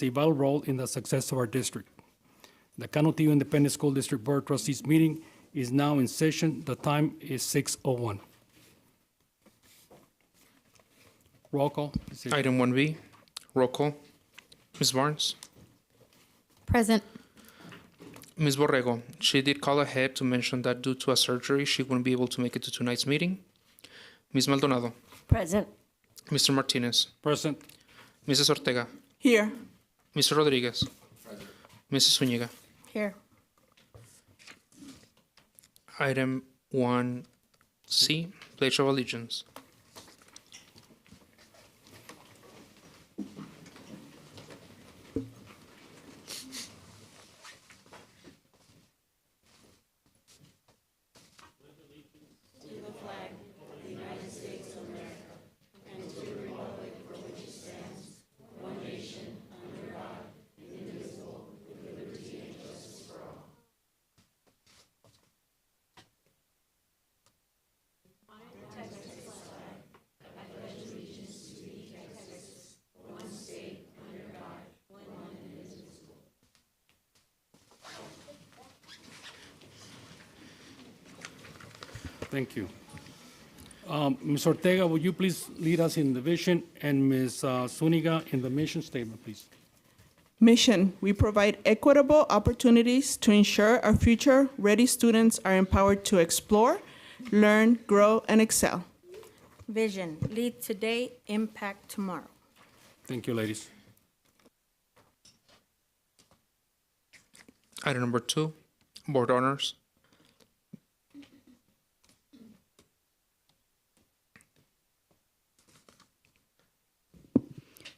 a vital role in the success of our district. The Canutillo Independent School District Board of Trustees meeting is now in session. The time is 6:01. Roll call. Item 1B, roll call. Ms. Barnes? Present. Ms. Borrego, she did call ahead to mention that due to a surgery, she wouldn't be able to make it to tonight's meeting. Ms. Maldonado? Present. Mr. Martinez? Present. Mrs. Ortega? Here. Mr. Rodriguez? Mrs. Zuniga? Here. Item 1C, Pledge of Allegiance. Thank you. Ms. Ortega, would you please lead us in the vision, and Ms. Zuniga in the mission statement, please? Mission, we provide equitable opportunities to ensure our future-ready students are empowered to explore, learn, grow, and excel. Vision, lead today, impact tomorrow. Thank you, ladies. Item number 2, Board Honors.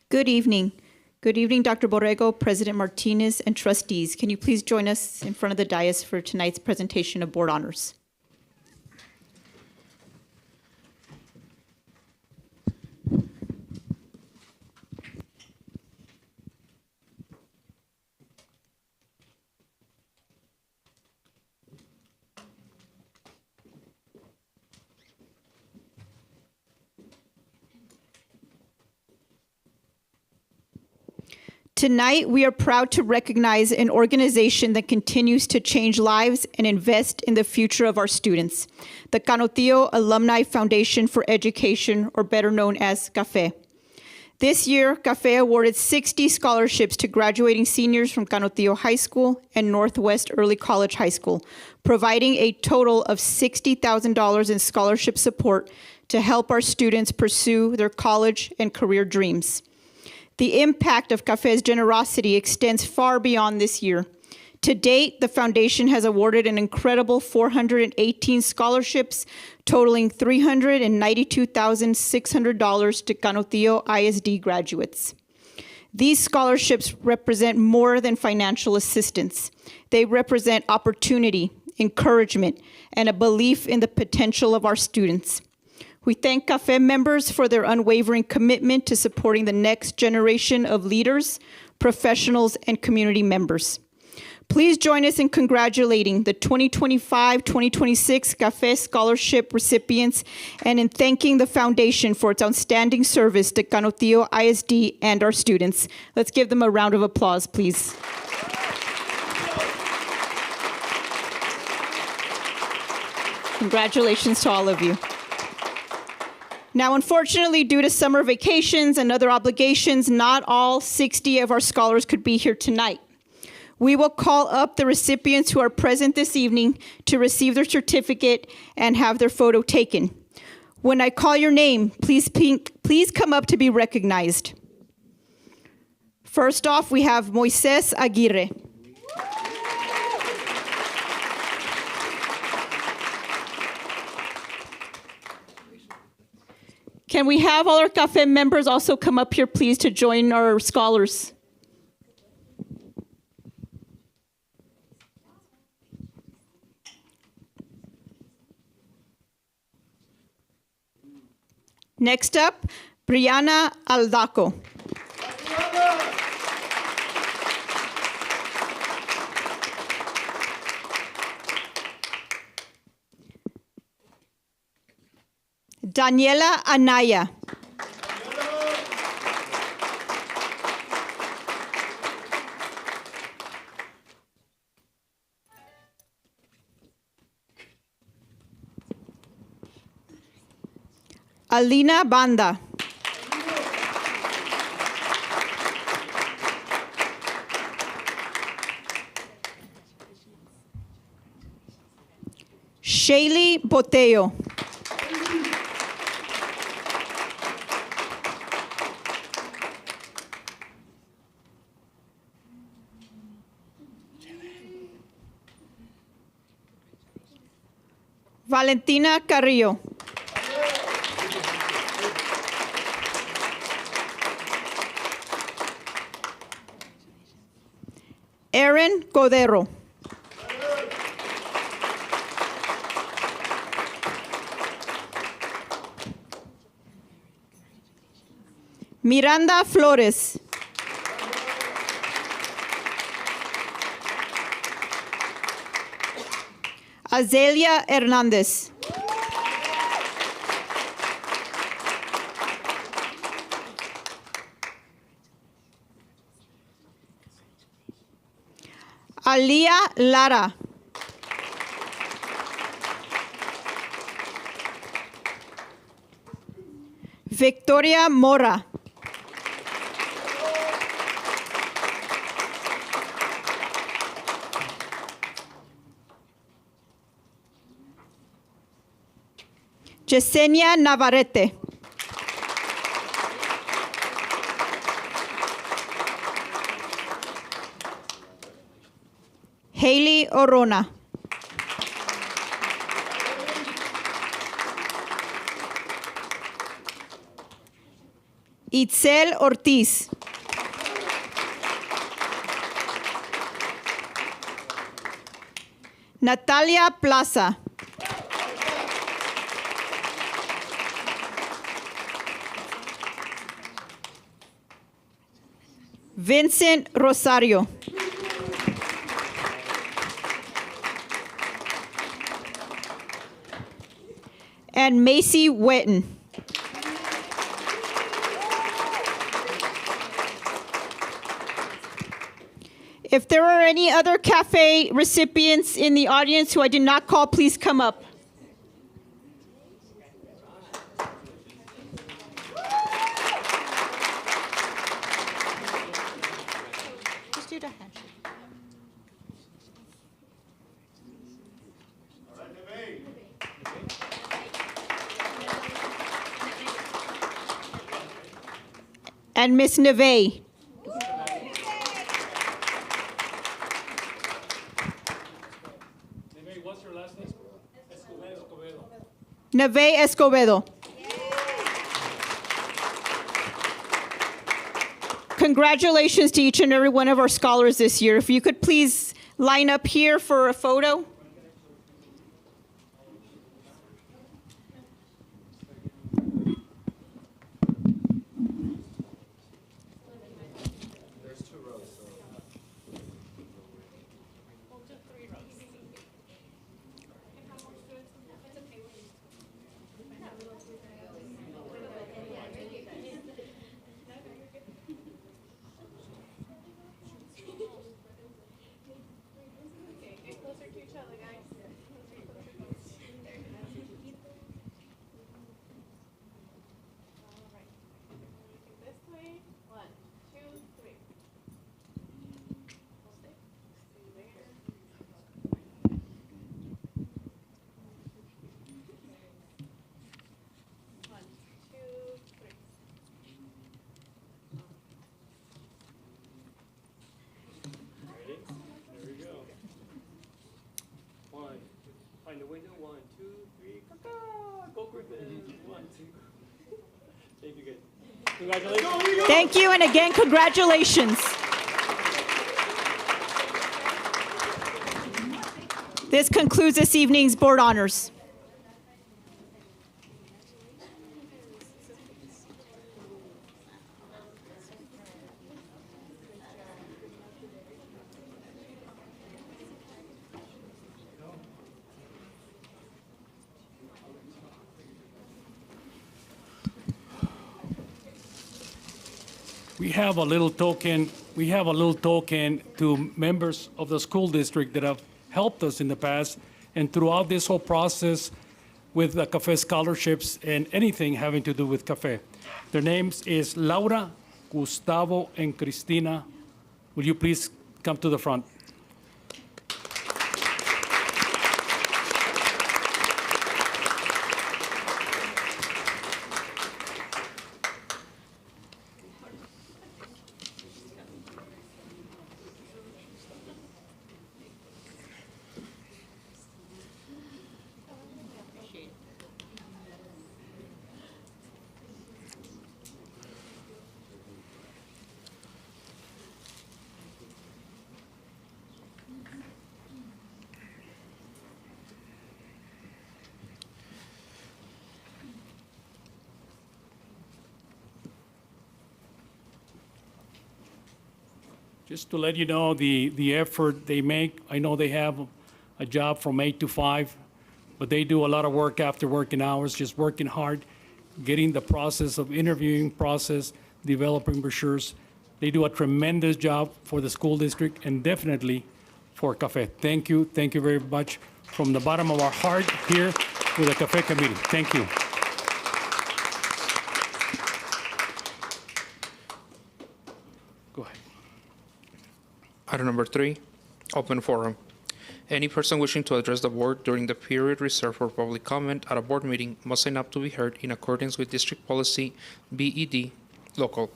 Good evening. Good evening, Dr. Borrego, President Martinez, and trustees. Can you please join us in front of the dais for tonight's presentation of board honors? Tonight, we are proud to recognize an organization that continues to change lives and invest in the future of our students, the Canutillo Alumni Foundation for Education, or better known as CAFE. This year, CAFE awarded 60 scholarships to graduating seniors from Canutillo High School and Northwest Early College High School, providing a total of $60,000 in scholarship support to help our students pursue their college and career dreams. The impact of CAFE's generosity extends far beyond this year. To date, the foundation has awarded an incredible 418 scholarships, totaling $392,600 to Canutillo ISD graduates. These scholarships represent more than financial assistance. They represent opportunity, encouragement, and a belief in the potential of our students. We thank CAFE members for their unwavering commitment to supporting the next generation of leaders, professionals, and community members. Please join us in congratulating the 2025-2026 CAFE Scholarship recipients and in thanking the foundation for its outstanding service to Canutillo ISD and our students. Let's give them a round of applause, please. Congratulations to all of you. Now, unfortunately, due to summer vacations and other obligations, not all 60 of our scholars could be here tonight. We will call up the recipients who are present this evening to receive their certificate and have their photo taken. When I call your name, please come up to be recognized. First off, we have Moises Aguirre. Can we have all our CAFE members also come up here, please, to join our scholars? Next up, Brianna Aldaco. Daniela Anaya. Alina Banda. Shaylee Botello. Valentina Carrillo. Aaron Codero. Miranda Flores. Azelia Hernandez. Alia Lara. Victoria Mora. Yesenia Navarrete. Haley Orona. Itzel Ortiz. Natalia Plaza. Vincent Rosario. And Macy Wetton. If there are any other cafe recipients in the audience who I did not call, please come up. Just do the handshake. And Miss Neve. What's your last name? Escobedo. Neve Escobedo. Congratulations to each and every one of our scholars this year. If you could please line up here for a photo. Find the window. 1, 2, 3. Go Griffin. 1, 2. Thank you, guys. Congratulations. Thank you, and again, congratulations. This concludes this evening's board honors. We have a little token to members of the school district that have helped us in the past. And throughout this whole process, with the cafe scholarships and anything having to do with cafe. Their names is Laura, Gustavo, and Cristina. Will you please come to the front? Just to let you know the effort they make. I know they have a job from 8 to 5, but they do a lot of work after working hours, just working hard, getting the process of interviewing process, developing brochures. They do a tremendous job for the school district and definitely for CAFE. Thank you very much from the bottom of our heart here with the CAFE committee. Thank you. Go ahead. Item number 3, open forum. Any person wishing to address the board during the period reserved for public comment at a board meeting must sign up to be heard in accordance with District Policy BED Local.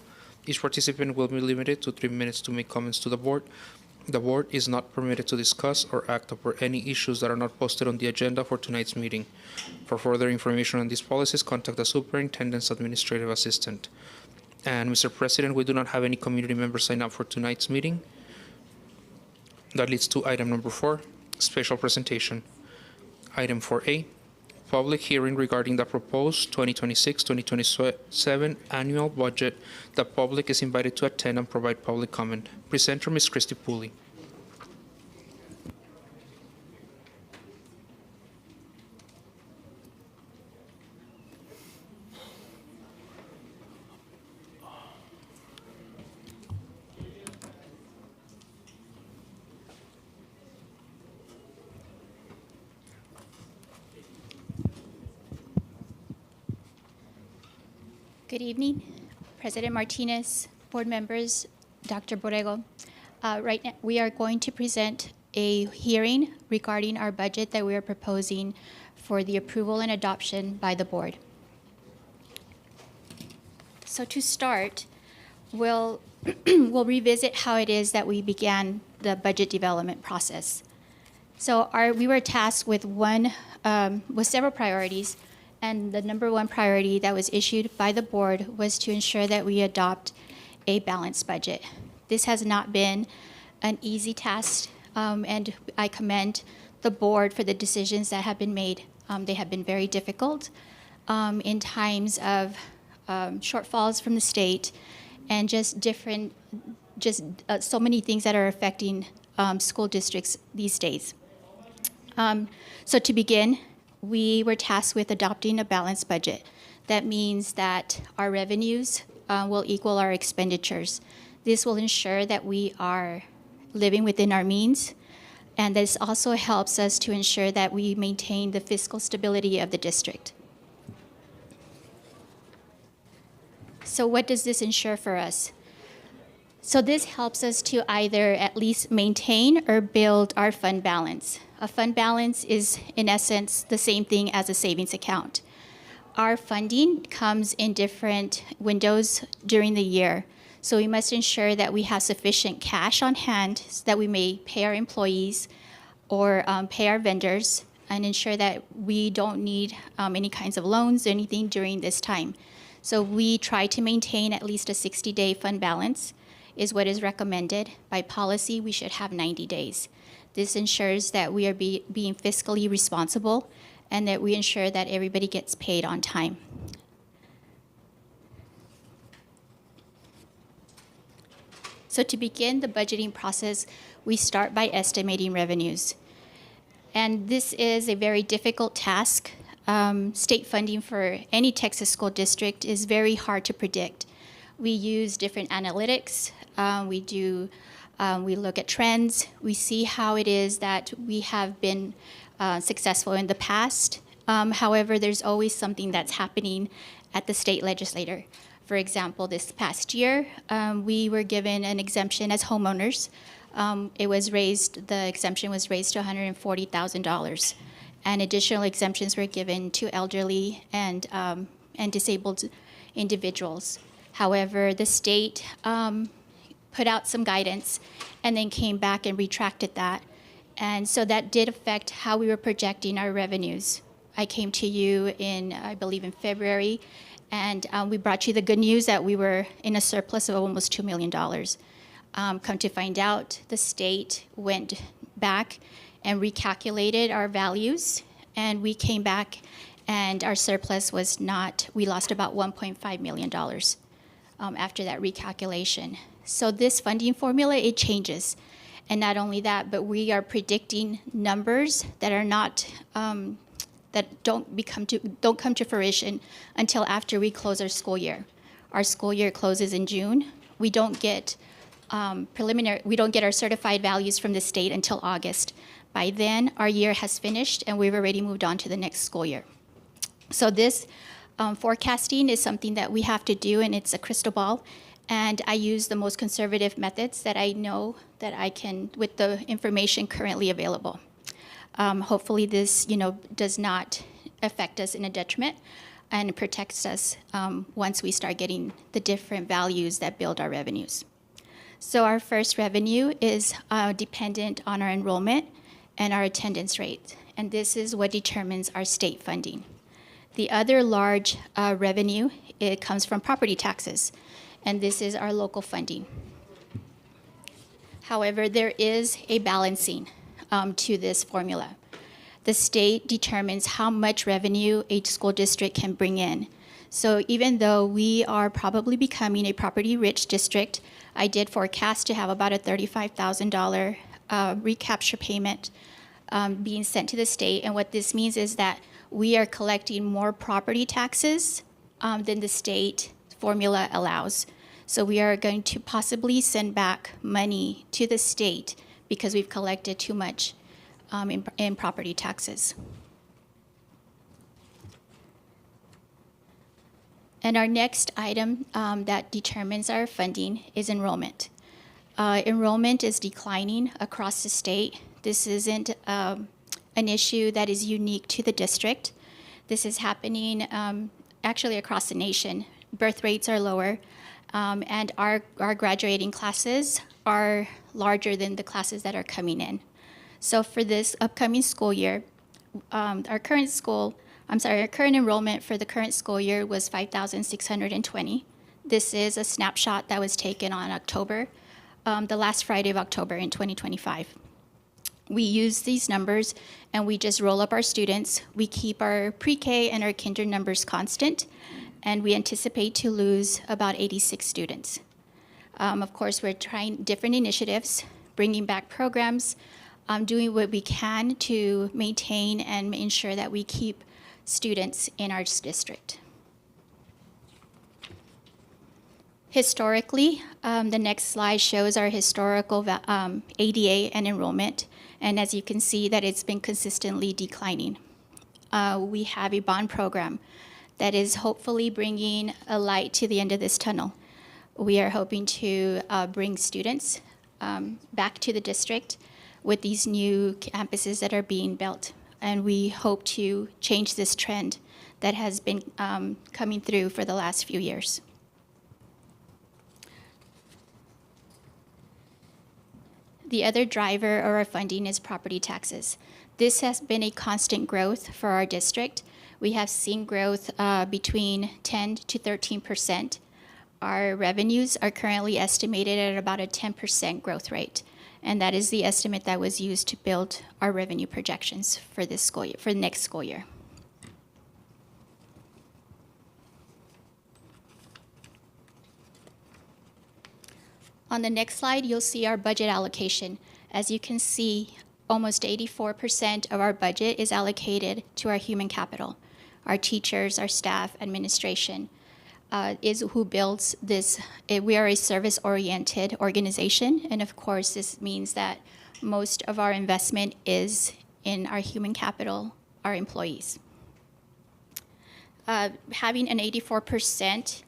Each participant will be limited to 3 minutes to make comments to the board. The board is not permitted to discuss or act upon any issues that are not posted on the agenda for tonight's meeting. For further information on these policies, contact the superintendent's administrative assistant. And Mr. President, we do not have any community members sign up for tonight's meeting. That leads to item number 4, special presentation. Item 4A, public hearing regarding the proposed 2026-2027 annual budget. The public is invited to attend and provide public comment. Presenter, Ms. Christy Pooley. Good evening, President Martinez, board members, Dr. Borrego. Right now, we are going to present a hearing regarding our budget that we are proposing for the approval and adoption by the board. So to start, we'll revisit how it is that we began the budget development process. So we were tasked with several priorities. And the number one priority that was issued by the board was to ensure that we adopt a balanced budget. This has not been an easy task, and I commend the board for the decisions that have been made. They have been very difficult in times of shortfalls from the state and just so many things that are affecting school districts these days. So to begin, we were tasked with adopting a balanced budget. That means that our revenues will equal our expenditures. This will ensure that we are living within our means, and this also helps us to ensure that we maintain the fiscal stability of the district. So what does this ensure for us? So this helps us to either at least maintain or build our fund balance. A fund balance is, in essence, the same thing as a savings account. Our funding comes in different windows during the year, so we must ensure that we have sufficient cash on hand so that we may pay our employees or pay our vendors and ensure that we don't need any kinds of loans or anything during this time. So we try to maintain at least a 60-day fund balance is what is recommended. By policy, we should have 90 days. This ensures that we are being fiscally responsible and that we ensure that everybody gets paid on time. So to begin the budgeting process, we start by estimating revenues. And this is a very difficult task. State funding for any Texas school district is very hard to predict. We use different analytics. We look at trends. We see how it is that we have been successful in the past However, there's always something that's happening at the state legislature. For example, this past year, we were given an exemption as homeowners. The exemption was raised to $140,000. And additional exemptions were given to elderly and disabled individuals. However, the state put out some guidance and then came back and retracted that. And so that did affect how we were projecting our revenues. I came to you I believe in February, and we brought you the good news that we were in a surplus of almost $2 million. Come to find out, the state went back and recalculated our values, and we came back and our surplus was not, we lost about $1.5 million after that recalculation. So this funding formula, it changes. And not only that, but we are predicting numbers that are not, that don't come to fruition until after we close our school year. Our school year closes in June. We don't get we don't get our certified values from the state until August. By then, our year has finished and we've already moved on to the next school year. So this forecasting is something that we have to do, and it's a crystal ball. And I use the most conservative methods that I know that I can with the information currently available. Hopefully this, does not affect us in a detriment and protects us once we start getting the different values that build our revenues. So our first revenue is dependent on our enrollment and our attendance rate, and this is what determines our state funding. The other large revenue, it comes from property taxes, and this is our local funding. However, there is a balancing to this formula. The state determines how much revenue a school district can bring in. So even though we are probably becoming a property-rich district, I did forecast to have about a $35,000 recapture payment being sent to the state. And what this means is that we are collecting more property taxes than the state formula allows. So we are going to possibly send back money to the state because we've collected too much in property taxes. And our next item that determines our funding is enrollment. Enrollment is declining across the state. This isn't an issue that is unique to the district. This is happening actually across the nation. Birth rates are lower, and our graduating classes are larger than the classes that are coming in. So for this upcoming school year, our current enrollment for the current school year was 5,620. This is a snapshot that was taken on October, the last Friday of October in 2025. We use these numbers and we just roll up our students. We keep our pre-K and our kinder numbers constant, and we anticipate to lose about 86 students. Of course, we're trying different initiatives, bringing back programs, doing what we can to maintain and ensure that we keep students in our district. Historically, the next slide shows our historical ADA and enrollment, and as you can see that it's been consistently declining. We have a bond program that is hopefully bringing a light to the end of this tunnel. We are hoping to bring students back to the district with these new campuses that are being built. And we hope to change this trend that has been coming through for the last few years. The other driver of our funding is property taxes. This has been a constant growth for our district. We have seen growth between 10 to 13%. Our revenues are currently estimated at about a 10% growth rate. And that is the estimate that was used to build our revenue projections for this school year, for the next school year. On the next slide, you'll see our budget allocation. As you can see, almost 84% of our budget is allocated to our human capital. Our teachers, our staff, administration is who builds this. We are a service-oriented organization, and of course, this means that most of our investment is in our human capital, our employees. Having an 84%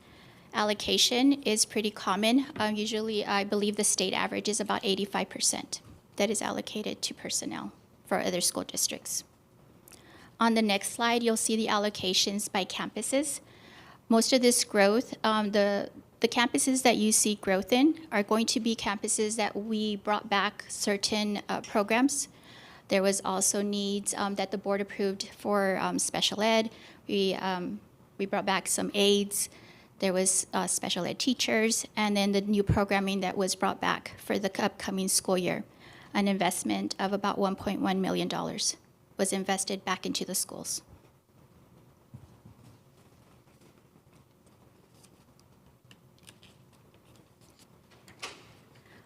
allocation is pretty common. Usually, I believe the state average is about 85% that is allocated to personnel for other school districts. On the next slide, you'll see the allocations by campuses. Most of this growth, the campuses that you see growth in are going to be campuses that we brought back certain programs. There was also needs that the board approved for special ed. We brought back some aides. There was special ed teachers, and then the new programming that was brought back for the upcoming school year. An investment of about $1.1 million was invested back into the schools.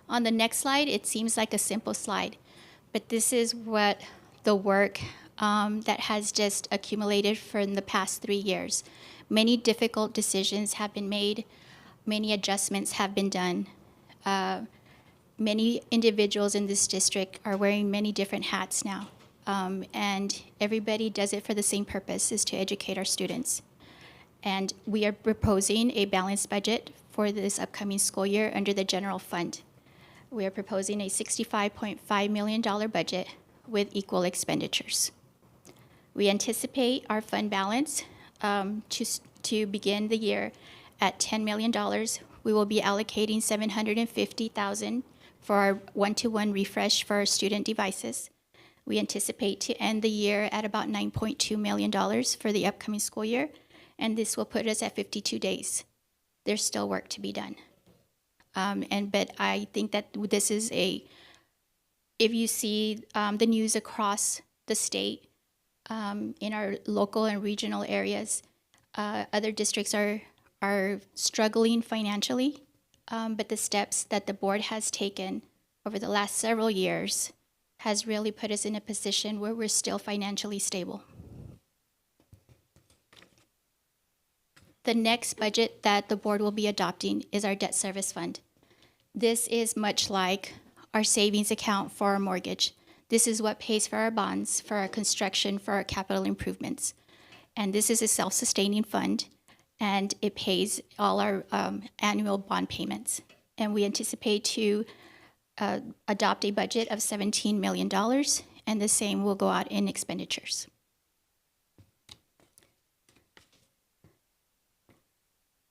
On the next slide, it seems like a simple slide, but this is what the work that has just accumulated for the past 3 years. Many difficult decisions have been made. Many adjustments have been done. Many individuals in this district are wearing many different hats now. And everybody does it for the same purpose, is to educate our students. And we are proposing a balanced budget for this upcoming school year under the general fund. We are proposing a $65.5 million budget with equal expenditures. We anticipate our fund balance to begin the year at $10 million. We will be allocating $750,000 for our one-to-one refresh for our student devices. We anticipate to end the year at about $9.2 million for the upcoming school year, and this will put us at 52 days. There's still work to be done. But I think that this is if you see the news across the state, in our local and regional areas, other districts are struggling financially, but the steps that the board has taken over the last several years has really put us in a position where we're still financially stable. The next budget that the board will be adopting is our debt service fund. This is much like our savings account for our mortgage. This is what pays for our bonds, for our construction, for our capital improvements. And this is a self-sustaining fund, and it pays all our annual bond payments. And we anticipate to adopt a budget of $17 million, and the same will go out in expenditures.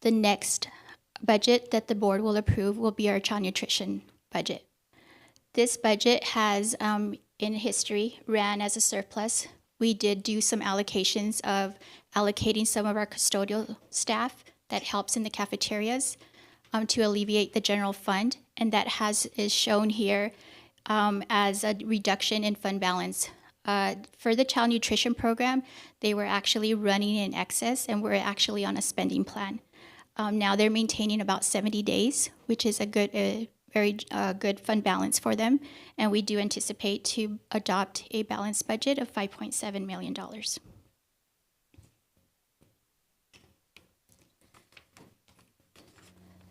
The next budget that the board will approve will be our child nutrition budget. This budget has, in history, ran as a surplus. We did do some allocations of allocating some of our custodial staff that helps in the cafeterias to alleviate the general fund, and that is shown here as a reduction in fund balance. For the child nutrition program, they were actually running in excess, and we're actually on a spending plan. Now they're maintaining about 70 days, which is a very good fund balance for them, and we do anticipate to adopt a balanced budget of $5.7 million.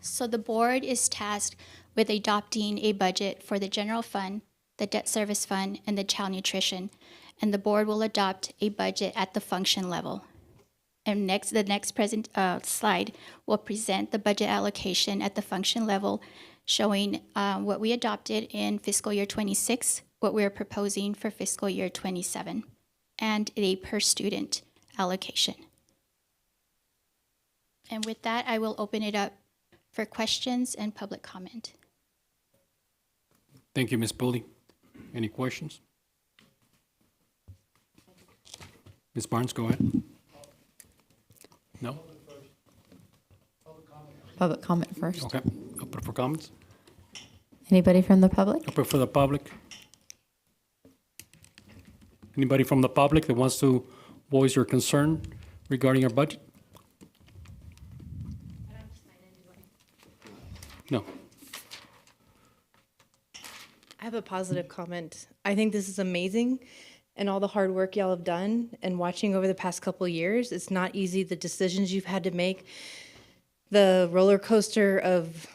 So the board is tasked with adopting a budget for the general fund, the debt service fund, and the child nutrition, and the board will adopt a budget at the function level. And the next slide will present the budget allocation at the function level, showing what we adopted in fiscal year 26, what we're proposing for fiscal year 27, and a per student allocation. And with that, I will open it up for questions and public comment. Thank you, Ms. Pulley. Any questions? Ms. Barnes, go ahead. No? Public comment first. Okay. Open for comments. Anybody from the public? Open for the public. Anybody from the public that wants to voice your concern regarding our budget? No. I have a positive comment. I think this is amazing, and all the hard work y'all have done, and watching over the past couple of years, it's not easy, the decisions you've had to make, the roller coaster of,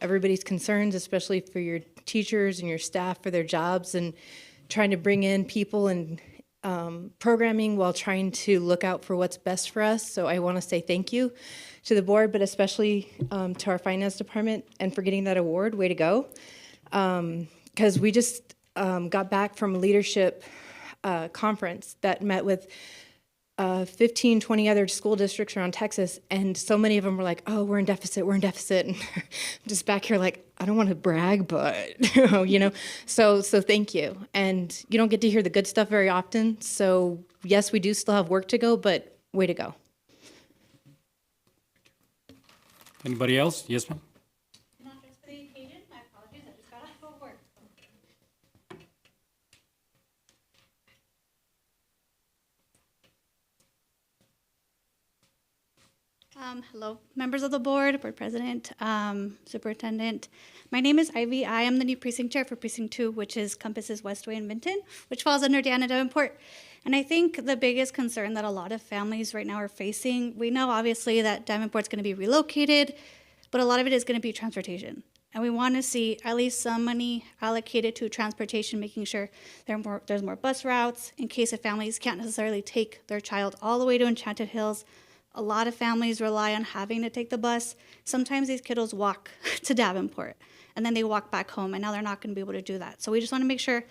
everybody's concerns, especially for your teachers and your staff for their jobs, and trying to bring in people and programming while trying to look out for what's best for us. So I want to say thank you to the board, but especially to our finance department and for getting that award. Way to go. Because we just got back from a leadership conference that met with 15, 20 other school districts around Texas, and so many of them were like, oh, we're in deficit, and I'm just back here like, I don't want to brag, but, you know, so thank you. And you don't get to hear the good stuff very often, so yes, we do still have work to go, but way to go. Anybody else? Yes, ma'am? Not just for the occasion, my apologies, I just got off of work. Hello, members of the board president, superintendent. My name is Ivy. I am the new precinct chair for Precinct 2, which is compasses Westway and Vinton, which falls under Deanna Davenport. And I think the biggest concern that a lot of families right now are facing, we know obviously that Davenport's going to be relocated, but a lot of it is going to be transportation. And we want to see at least some money allocated to transportation, making sure there's more bus routes in case if families can't necessarily take their child all the way to Enchanted Hills. A lot of families rely on having to take the bus. Sometimes these kiddos walk to Davenport and then they walk back home, and now they're not going to be able to do that. So we just want to make sure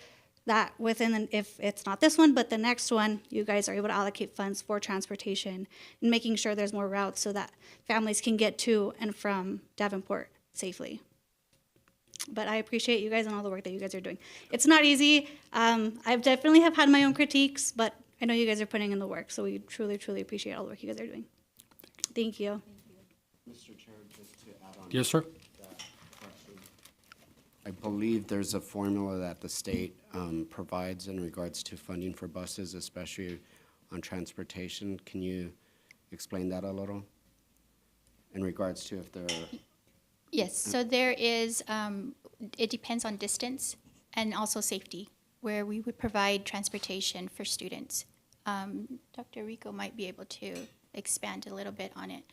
that if it's not this one, but the next one, you guys are able to allocate funds for transportation and making sure there's more routes so that families can get to and from Davenport safely. But I appreciate you guys and all the work that you guys are doing. It's not easy. I've definitely have had my own critiques, but I know you guys are putting in the work, so we truly, truly appreciate all the work you guys are doing. Thank you. Mr. Chair, just to add on. Yes, sir. that question, I believe there's a formula that the state provides in regards to funding for buses, especially on transportation. Can you explain that a little? In regards to if they're, Yes, so there is, it depends on distance and also safety, where we would provide transportation for students. Dr. Rico might be able to expand a little bit on it.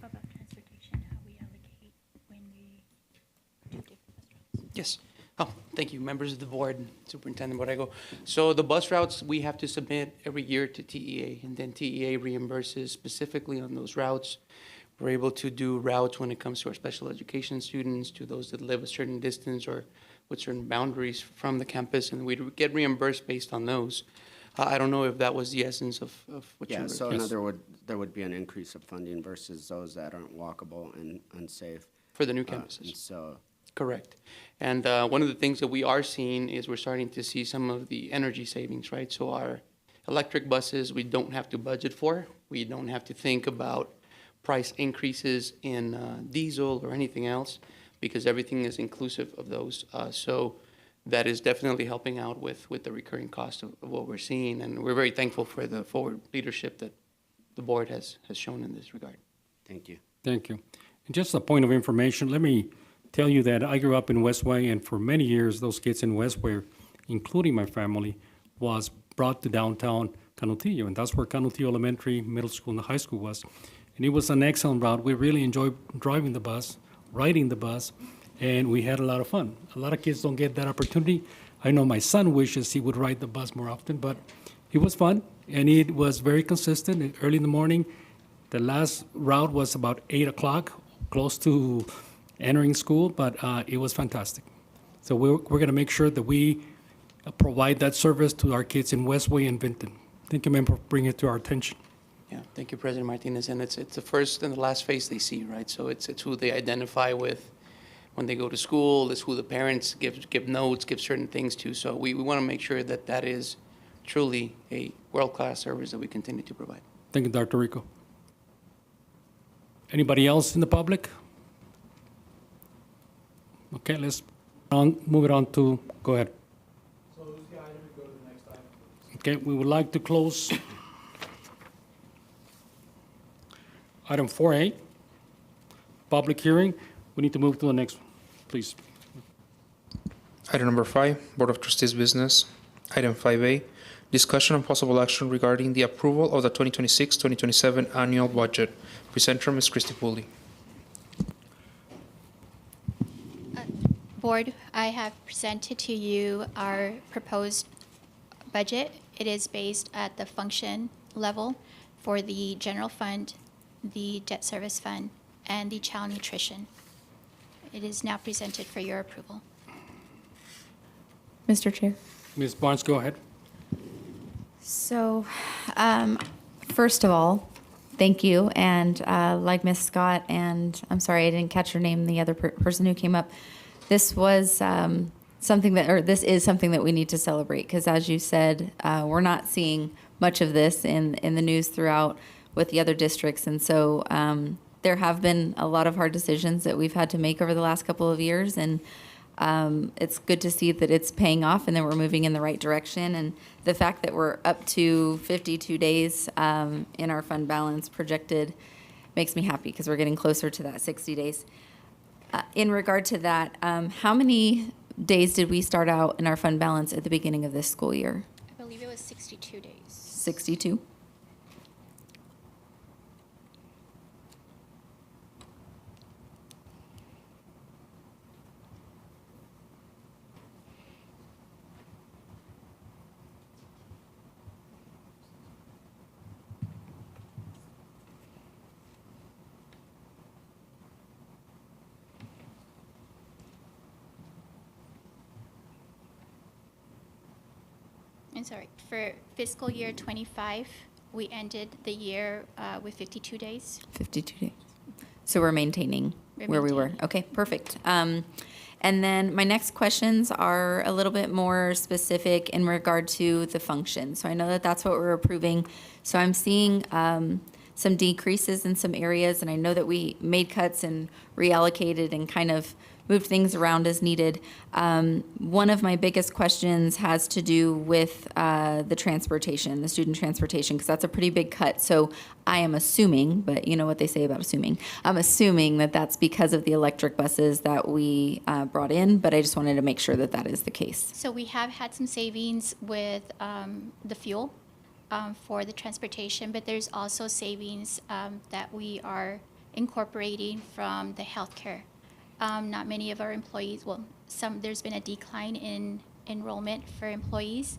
About transportation, how we allocate when we do different bus routes. Yes. Oh, thank you, members of the board, Superintendent Borrego. So the bus routes, we have to submit every year to TEA, and then TEA reimburses specifically on those routes. We're able to do routes when it comes to our special education students, to those that live a certain distance or with certain boundaries from the campus, and we get reimbursed based on those. I don't know if that was the essence of what you yeah, were. so Yes. there would be an increase of funding versus those that aren't walkable and unsafe. For the new And campuses. so, Correct. And one of the things that we are seeing is we're starting to see some of the energy savings, right? So our electric buses, we don't have to budget for. We don't have to think about price increases in diesel or anything else because everything is inclusive of those. So that is definitely helping out with the recurring cost of what we're seeing. And we're very thankful for the forward leadership that the board has shown in this regard. thank you. Thank you. And just a point of information, let me tell you that I grew up in Westway, and for many years, those kids in Westway, including my family, was brought to downtown Canutillo, and that's where Canutillo Elementary, Middle School, and the high school was. And it was an excellent route. We really enjoyed driving the bus, riding the bus, and we had a lot of fun. A lot of kids don't get that opportunity. I know my son wishes he would ride the bus more often, but it was fun, and it was very consistent. Early in the morning, the last route was about 8 o'clock, close to entering school, but it was fantastic. So we're going to make sure that we provide that service to our kids in Westway and Vinton. Thank you, ma'am, for bringing it to our attention. Yeah, thank you, President Martinez. And it's the first and the last face they see, right? So it's who they identify with when they go to school. It's who the parents give notes, give certain things to. So we want to make sure that that is truly a world-class service that we continue to provide. Thank you, Dr. Rico. Anybody else in the public? Okay, let's move it on to, go ahead. So who's the item to go to the next item? Okay, we would like to close item 4A, public hearing. We need to move to the next one, please. Item number 5, Board of Trustees business. Item 5A, discussion and possible action regarding the approval of the 2026-2027 annual budget. Presenter, Ms. Christy Pooley. Board, I have presented to you our proposed budget. It is based at the function level for the general fund, the debt service fund, and the child nutrition. It is now presented for your approval. Mr. Chair. Ms. Barnes, go ahead. So, first of all, thank you. And like Ms. Scott, and I'm sorry I didn't catch her name, the other person who came up, this was something that, or this is something that we need to celebrate because, as you said, we're not seeing much of this in the news throughout with the other districts. And so there have been a lot of hard decisions that we've had to make over the last couple of years. And it's good to see that it's paying off and that we're moving in the right direction. And the fact that we're up to 52 days in our fund balance projected makes me happy because we're getting closer to that 60 days. In regard to that, how many days did we start out in our fund balance at the beginning of this school year? I believe it was 62 days. 62? I'm sorry, for fiscal year 25, we ended the year with 52 days. 52 days. So we're maintaining We're where we were. maintaining. Okay, perfect. And then my next questions are a little bit more specific in regard to the function. So I know that that's what we're approving. So I'm seeing some decreases in some areas, and I know that we made cuts and reallocated and kind of moved things around as needed. One of my biggest questions has to do with the transportation, the student transportation, because that's a pretty big cut. So I am assuming, but you know what they say about assuming, I'm assuming that that's because of the electric buses that we brought in, but I just wanted to make sure that that is the case. So we have had some savings with the fuel for the transportation, but there's also savings that we are incorporating from the healthcare. Not many of our employees, well, there's been a decline in enrollment for employees,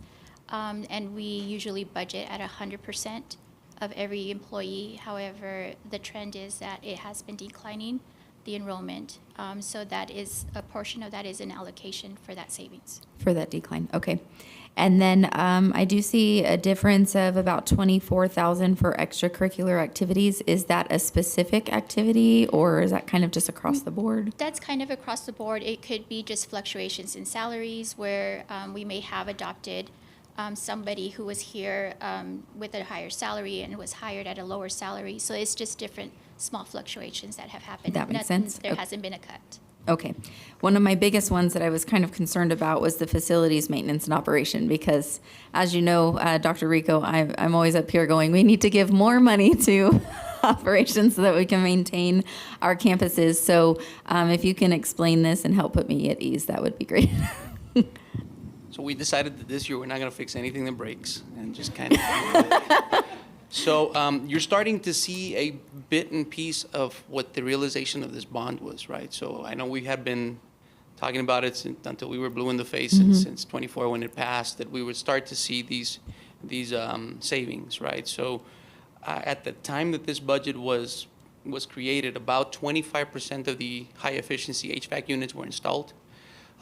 and we usually budget at 100% of every employee. However, the trend is that it has been declining, the enrollment. So that is, a portion of that is an allocation for that savings. For that decline, okay. And then I do see a difference of about 24,000 for extracurricular activities. Is that a specific activity, or is that kind of just across the board? That's kind of across the board. It could be just fluctuations in salaries where we may have adopted somebody who was here with a higher salary and was hired at a lower salary. So it's just different small fluctuations that have happened. That makes Nothing- sense. There Okay. hasn't been a cut. Okay. One of my biggest ones that I was kind of concerned about was the facilities maintenance and operation because, as you know, Dr. Rico, I'm always up here going, we need to give more money to operations so that we can maintain our campuses. So if you can explain this and help put me at ease, that would be great. So we decided that this year we're not going to fix anything that breaks and just kind of. So you're starting to see a bit and piece of what the realization of this bond was, right? So I know we had been talking about it until we were blue in the face since 24 when it passed, that we would start to see these savings, right? So at the time that this budget was created, about 25% of the high efficiency HVAC units were installed.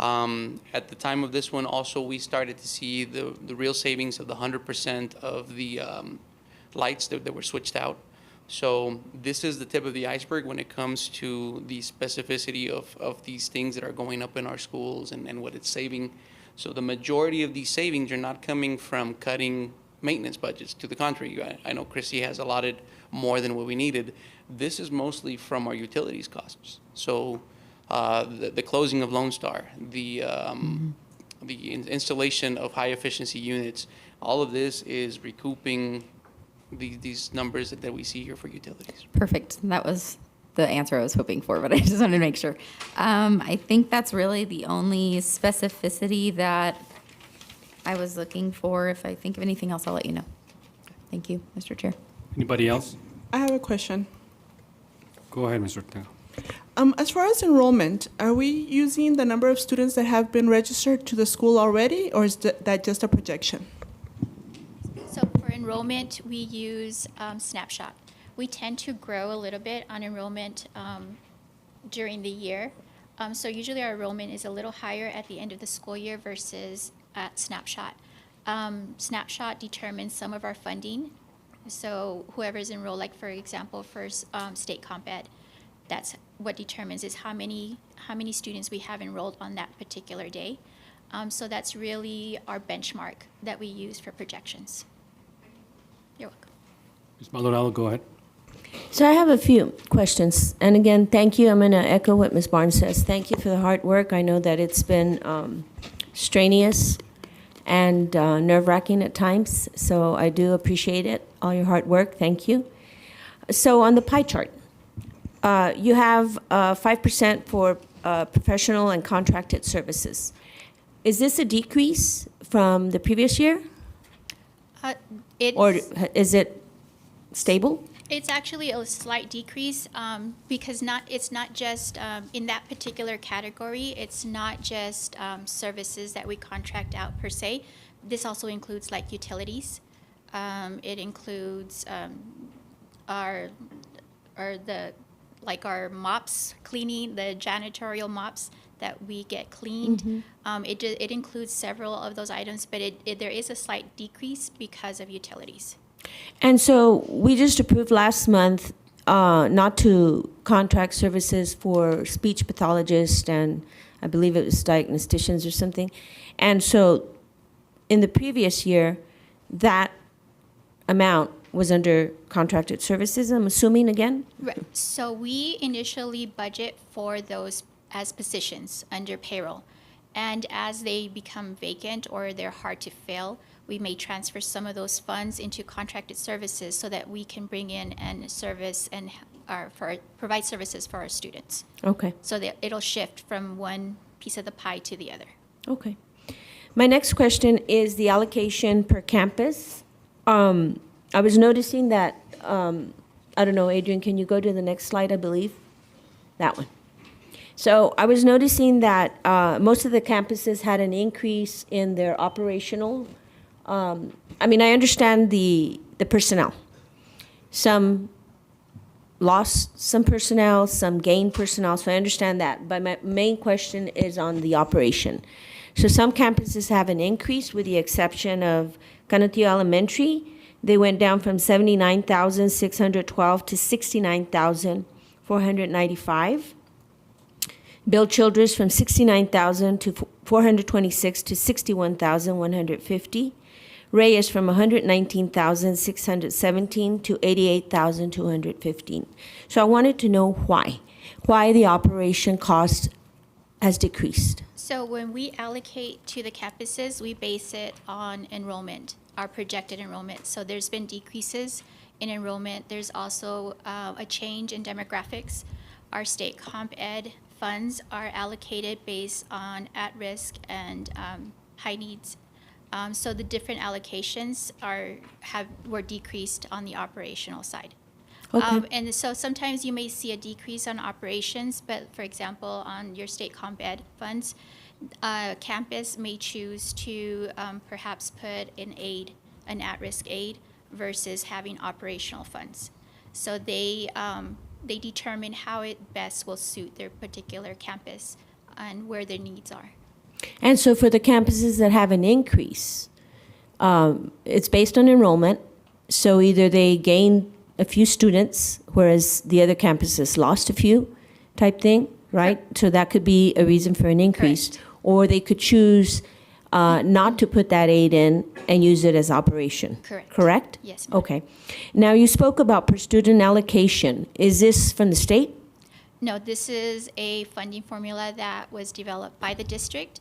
At the time of this one, also, we started to see the real savings of the 100% of the lights that were switched out. So this is the tip of the iceberg when it comes to the specificity of these things that are going up in our schools and what it's saving. So the majority of these savings are not coming from cutting maintenance budgets. To the contrary, I know Chrissy has allotted more than what we needed. This is mostly from our utilities costs. So the closing of Lone Star, the installation of high efficiency units, all of this is recouping these numbers that we see here for utilities. Perfect. That was the answer I was hoping for, but I just wanted to make sure. I think that's really the only specificity that I was looking for. If I think of anything else, I'll let you know. Thank you, Mr. Chair. Anybody else? I have a question. Go ahead, Mr. Ortega. As far as enrollment, are we using the number of students that have been registered to the school already, or is that just a projection? So for enrollment, we use Snapshot. We tend to grow a little bit on enrollment during the year. So usually our enrollment is a little higher at the end of the school year versus at Snapshot. Snapshot determines some of our funding. So whoever's enrolled, like for example, for state comp ed, that's what determines is how many students we have enrolled on that particular day. So that's really our benchmark that we use for projections. You're welcome. Ms. Maldonado, go ahead. So I have a few questions. And again, thank you. I'm going to echo what Ms. Barnes says. Thank you for the hard work. I know that it's been strenuous and nerve-wracking at times. So I do appreciate it, all your hard work. Thank you. So on the pie chart, you have 5% for professional and contracted services. Is this a decrease from the previous year? Or is it stable? It's actually a slight decrease because it's not just in that particular category. It's not just services that we contract out per se. This also includes like utilities. It includes our mops cleaning, the janitorial mops that we get cleaned. It includes several of those items, but there is a slight decrease because of utilities. And so we just approved last month not to contract services for speech pathologists and I believe it was diagnosticians or something. And so in the previous year, that amount was under contracted services, I'm assuming again? Right. So we initially budget for those as positions under payroll. And as they become vacant or they're hard to fill, we may transfer some of those funds into contracted services so that we can bring in and service and provide services for our students. Okay. So that it'll shift from one piece of the pie to the other. Okay. My next question is the allocation per campus. I was noticing that, I don't know, Adrian, can you go to the next slide, I believe? That one. So I was noticing that most of the campuses had an increase in their operational. I mean, I understand the personnel. Some lost some personnel, some gained personnel, so I understand that. But my main question is on the operation. So some campuses have an increase with the exception of Canutillo Elementary. They went down from 79,612 to 69,495. Bill Childress from 69,000 to 426 to 61,150. Reyes from 119,617 to 88,215. So I wanted to know why the operation cost has decreased. So when we allocate to the campuses, we base it on enrollment, our projected enrollment. So there's been decreases in enrollment. There's also a change in demographics. Our state comp ed funds are allocated based on at-risk and high needs. So the different allocations were decreased on the operational side. Okay. And so sometimes you may see a decrease on operations, but for example, on your state comp ed funds, campus may choose to perhaps put an at-risk aid versus having operational funds. So they determine how it best will suit their particular campus and where their needs are. And so for the campuses that have an increase, it's based on enrollment. So either they gained a few students, whereas the other campuses lost a few type thing, right? So that could be a reason for an increase. Correct. Or they could choose not to put that aid in and use it as operation. Correct. Correct? Yes, ma'am. Okay. Now you spoke about per student allocation. Is this from the state? No, this is a funding formula that was developed by the district.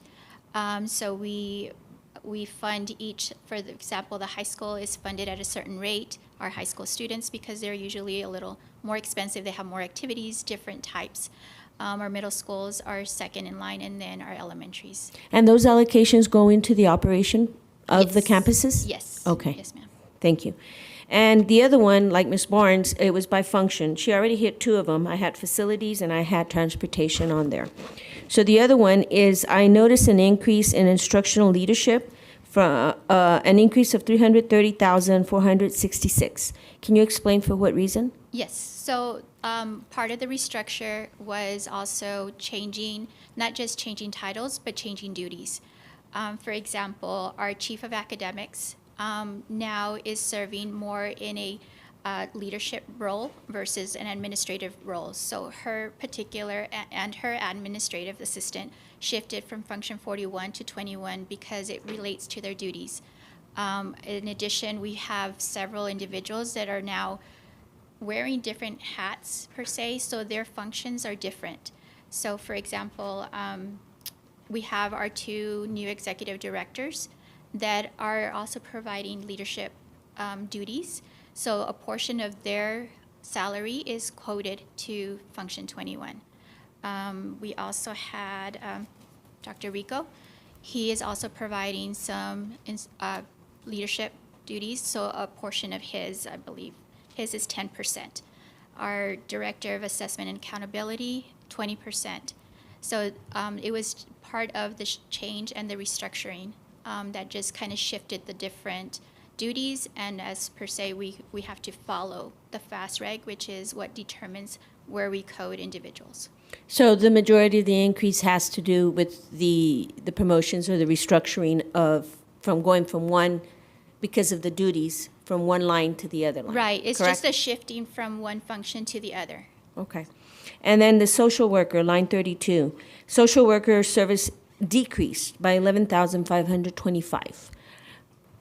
So we fund each, for example, the high school is funded at a certain rate, our high school students, because they're usually a little more expensive. They have more activities, different types. Our middle schools are second in line, and then our elementaries. And those allocations go into the operation of the Yes. campuses? Yes. Okay. Yes, ma'am. Thank you. And the other one, like Ms. Barnes, it was by function. She already hit two of them. I had facilities and I had transportation on there. So the other one is I noticed an increase in instructional leadership from an increase of 330,466. Can you explain for what reason? Yes, so part of the restructure was also changing, not just changing titles, but changing duties. For example, our chief of academics now is serving more in a leadership role versus an administrative role. So her particular and her administrative assistant shifted from function 41 to 21 because it relates to their duties. In addition, we have several individuals that are now wearing different hats per se, so their functions are different. So for example, we have our two new executive directors that are also providing leadership duties. So a portion of their salary is quoted to function 21. We also had Dr. Rico. He is also providing some leadership duties, so a portion of his, I believe, his is 10%. Our Director of Assessment and Accountability, 20%. So it was part of the change and the restructuring that just kind of shifted the different duties, and as per se, we have to follow the FAST reg, which is what determines where we code individuals. So the majority of the increase has to do with the promotions or the restructuring of, from going from one, because of the duties, from one line to the other line. Right, it's correct? just a shifting from one function to the other. Okay. And then the social worker, line 32. Social worker service decreased by 11,525.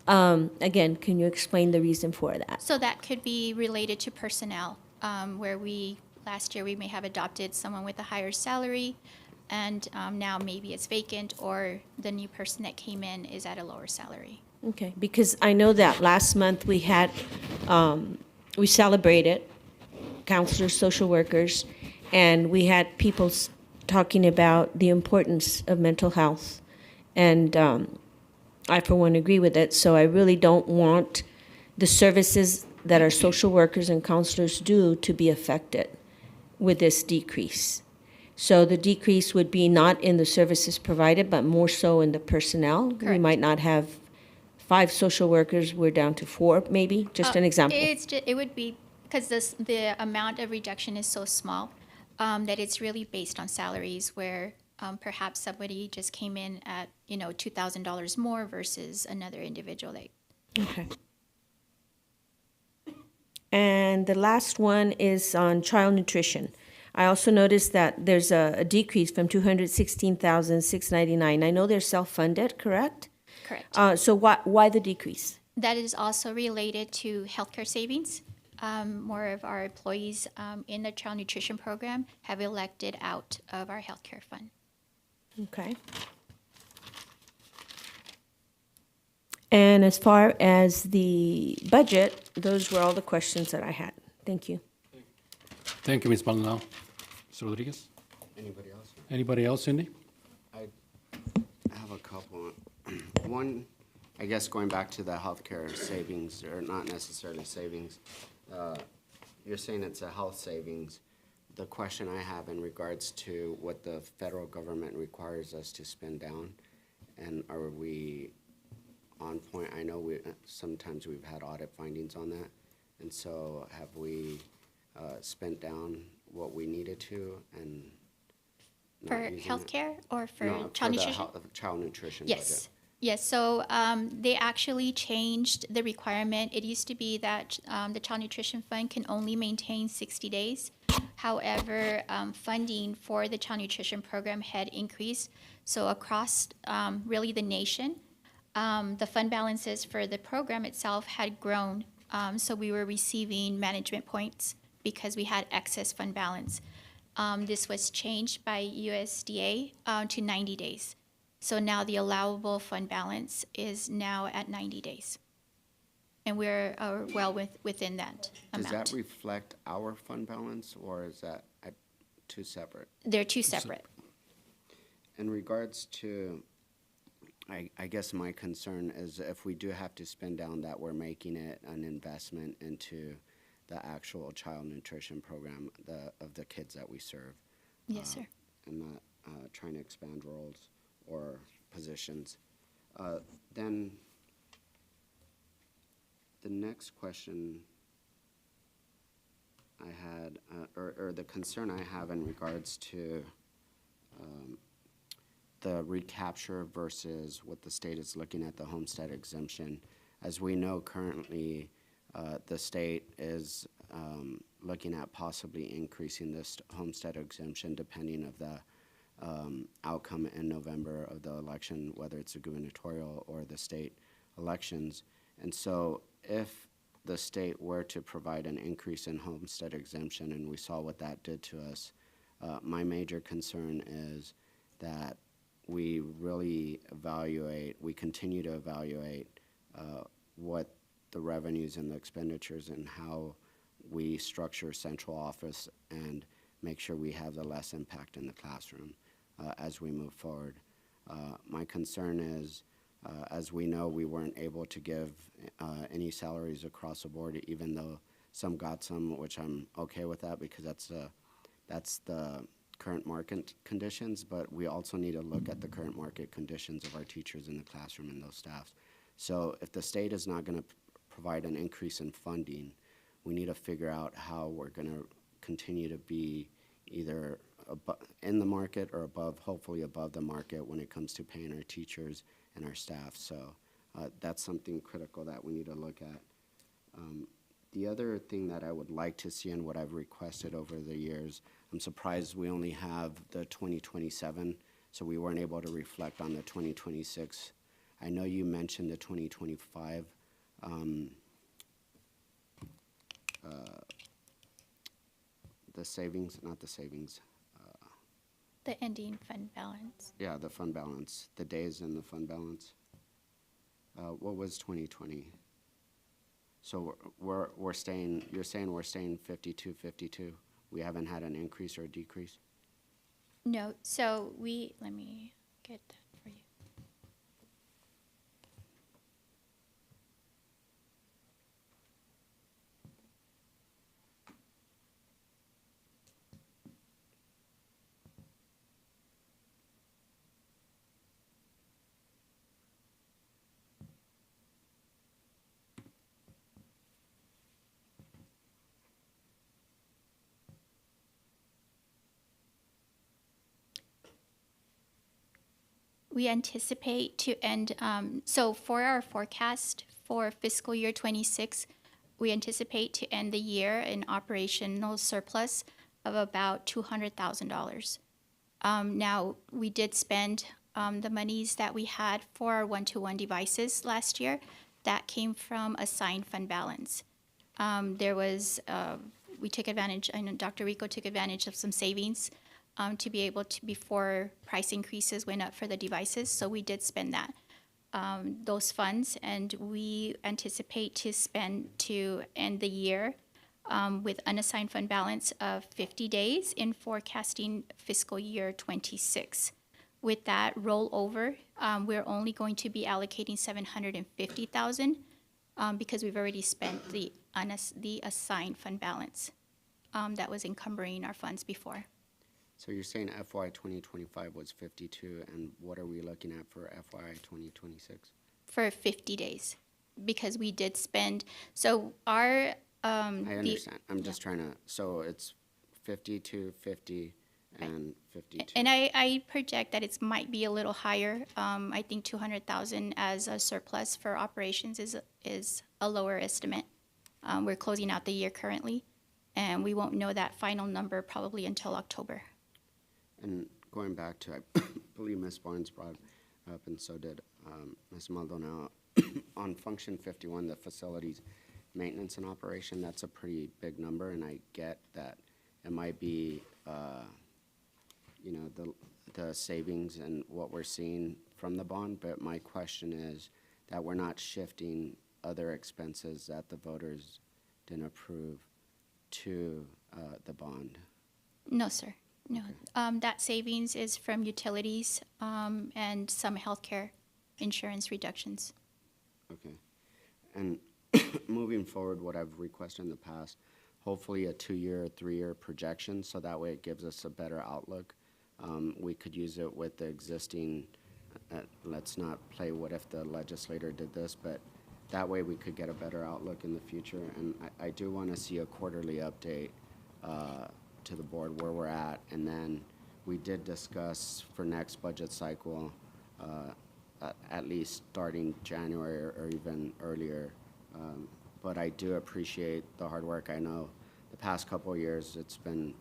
Again, can you explain the reason for that? So that could be related to personnel, where last year we may have adopted someone with a higher salary, and now maybe it's vacant, or the new person that came in is at a lower salary. Okay, because I know that last month we had, we celebrated counselors, social workers, and we had people talking about the importance of mental health. And I, for one, agree with it. So I really don't want the services that our social workers and counselors do to be affected with this decrease. So the decrease would be not in the services provided, but more so in the personnel. We Correct. might not have 5 social workers, we're down to 4, maybe, just an example. It would be, because the amount of reduction is so small, that it's really based on salaries, where perhaps somebody just came in at, $2,000 more versus another individual that. Okay. And the last one is on child nutrition. I also noticed that there's a decrease from 216,699. I know they're self-funded, correct? Correct. So why the decrease? That is also related to healthcare savings. More of our employees in the child nutrition program have elected out of our healthcare fund. Okay. And as far as the budget, those were all the questions that I had. Thank you. Thank you, Ms. Maldonado. Mr. Rodriguez? Anybody else? Anybody else, Cindy? I have a couple. One, I guess going back to the healthcare savings, or not necessarily savings, you're saying it's a health savings. The question I have in regards to what the federal government requires us to spend down, and are we on point? I know sometimes we've had audit findings on that, and so have we spent down what we needed to and not For using it? healthcare or for No, child for the nutrition? child nutrition budget. Yes. Yes, so they actually changed the requirement. It used to be that the Child Nutrition Fund can only maintain 60 days. However, funding for the Child Nutrition Program had increased. So across really the nation, the fund balances for the program itself had grown. So we were receiving management points because we had excess fund balance. This was changed by USDA to 90 days. So now the allowable fund balance is now at 90 days. And we're well within that Does amount. that reflect our fund balance, or is that two separate? They're two separate. In regards to I guess my concern is if we do have to spend down that, we're making it an investment into the actual child nutrition program of the kids that we serve. Yes, sir. And not trying to expand roles or positions. Then the next question I had, or the concern I have in regards to the recapture versus what the state is looking at, the homestead exemption. As we know currently, the state is looking at possibly increasing this homestead exemption depending of the outcome in November of the election, whether it's the gubernatorial or the state elections. And so if the state were to provide an increase in homestead exemption, and we saw what that did to us, my major concern is that we really we continue to evaluate what the revenues and the expenditures and how we structure central office and make sure we have the less impact in the classroom as we move forward. My concern is, as we know, we weren't able to give any salaries across the board, even though some got some, which I'm okay with that because that's the current market conditions, but we also need to look at the current market conditions of our teachers in the classroom and those staffs. So if the state is not going to provide an increase in funding, we need to figure out how we're going to continue to be either in the market or above, hopefully above the market when it comes to paying our teachers and our staff. So that's something critical that we need to look at. The other thing that I would like to see and what I've requested over the years, I'm surprised we only have the 2027, so we weren't able to reflect on the 2026. I know you mentioned the 2025 the savings, not the savings. The ending fund balance. Yeah, the fund balance, the days in the fund balance. What was 2020? So we're staying, you're saying we're staying 52, 52? We haven't had an increase or a decrease? No, so let me get that for you. We anticipate to end, so for our forecast for fiscal year 26, we anticipate to end the year in operational surplus of about $200,000. Now, we did spend the monies that we had for our one-to-one devices last year. That came from assigned fund balance. There was, we took advantage, I know Dr. Rico took advantage of some savings to be able to, before price increases went up for the devices. So we did spend that, those funds, and we anticipate to end the year with unassigned fund balance of 50 days in forecasting fiscal year 26. With that rollover, we're only going to be allocating $750,000 because we've already spent the assigned fund balance that was encumbering our funds before. So you're saying FY 2025 was 52, and what are we looking at for FY 2026? For 50 days, because we did spend, so our. I understand. I'm just trying to, so it's 52, 50, and 52. And I project that it might be a little higher. I think 200,000 as a surplus for operations is a lower estimate. We're closing out the year currently, and we won't know that final number probably until October. And going back to, I believe Ms. Barnes brought up, and so did Ms. Maldonado, on function 51, the facilities maintenance and operation, that's a pretty big number, and I get that it might be, you know, the savings and what we're seeing from the bond, but my question is that we're not shifting other expenses that the voters didn't approve to the bond. No, sir. No. That savings is from utilities and some healthcare insurance reductions. Okay. And moving forward, what I've requested in the past, hopefully a 2-year, 3-year projection, so that way it gives us a better outlook. We could use it with the existing, let's not play what if the legislator did this, but that way we could get a better outlook in the future. And I do want to see a quarterly update to the board where we're at. And then we did discuss for next budget cycle, at least starting January or even earlier. But I do appreciate the hard work. I know the past couple of years, it's been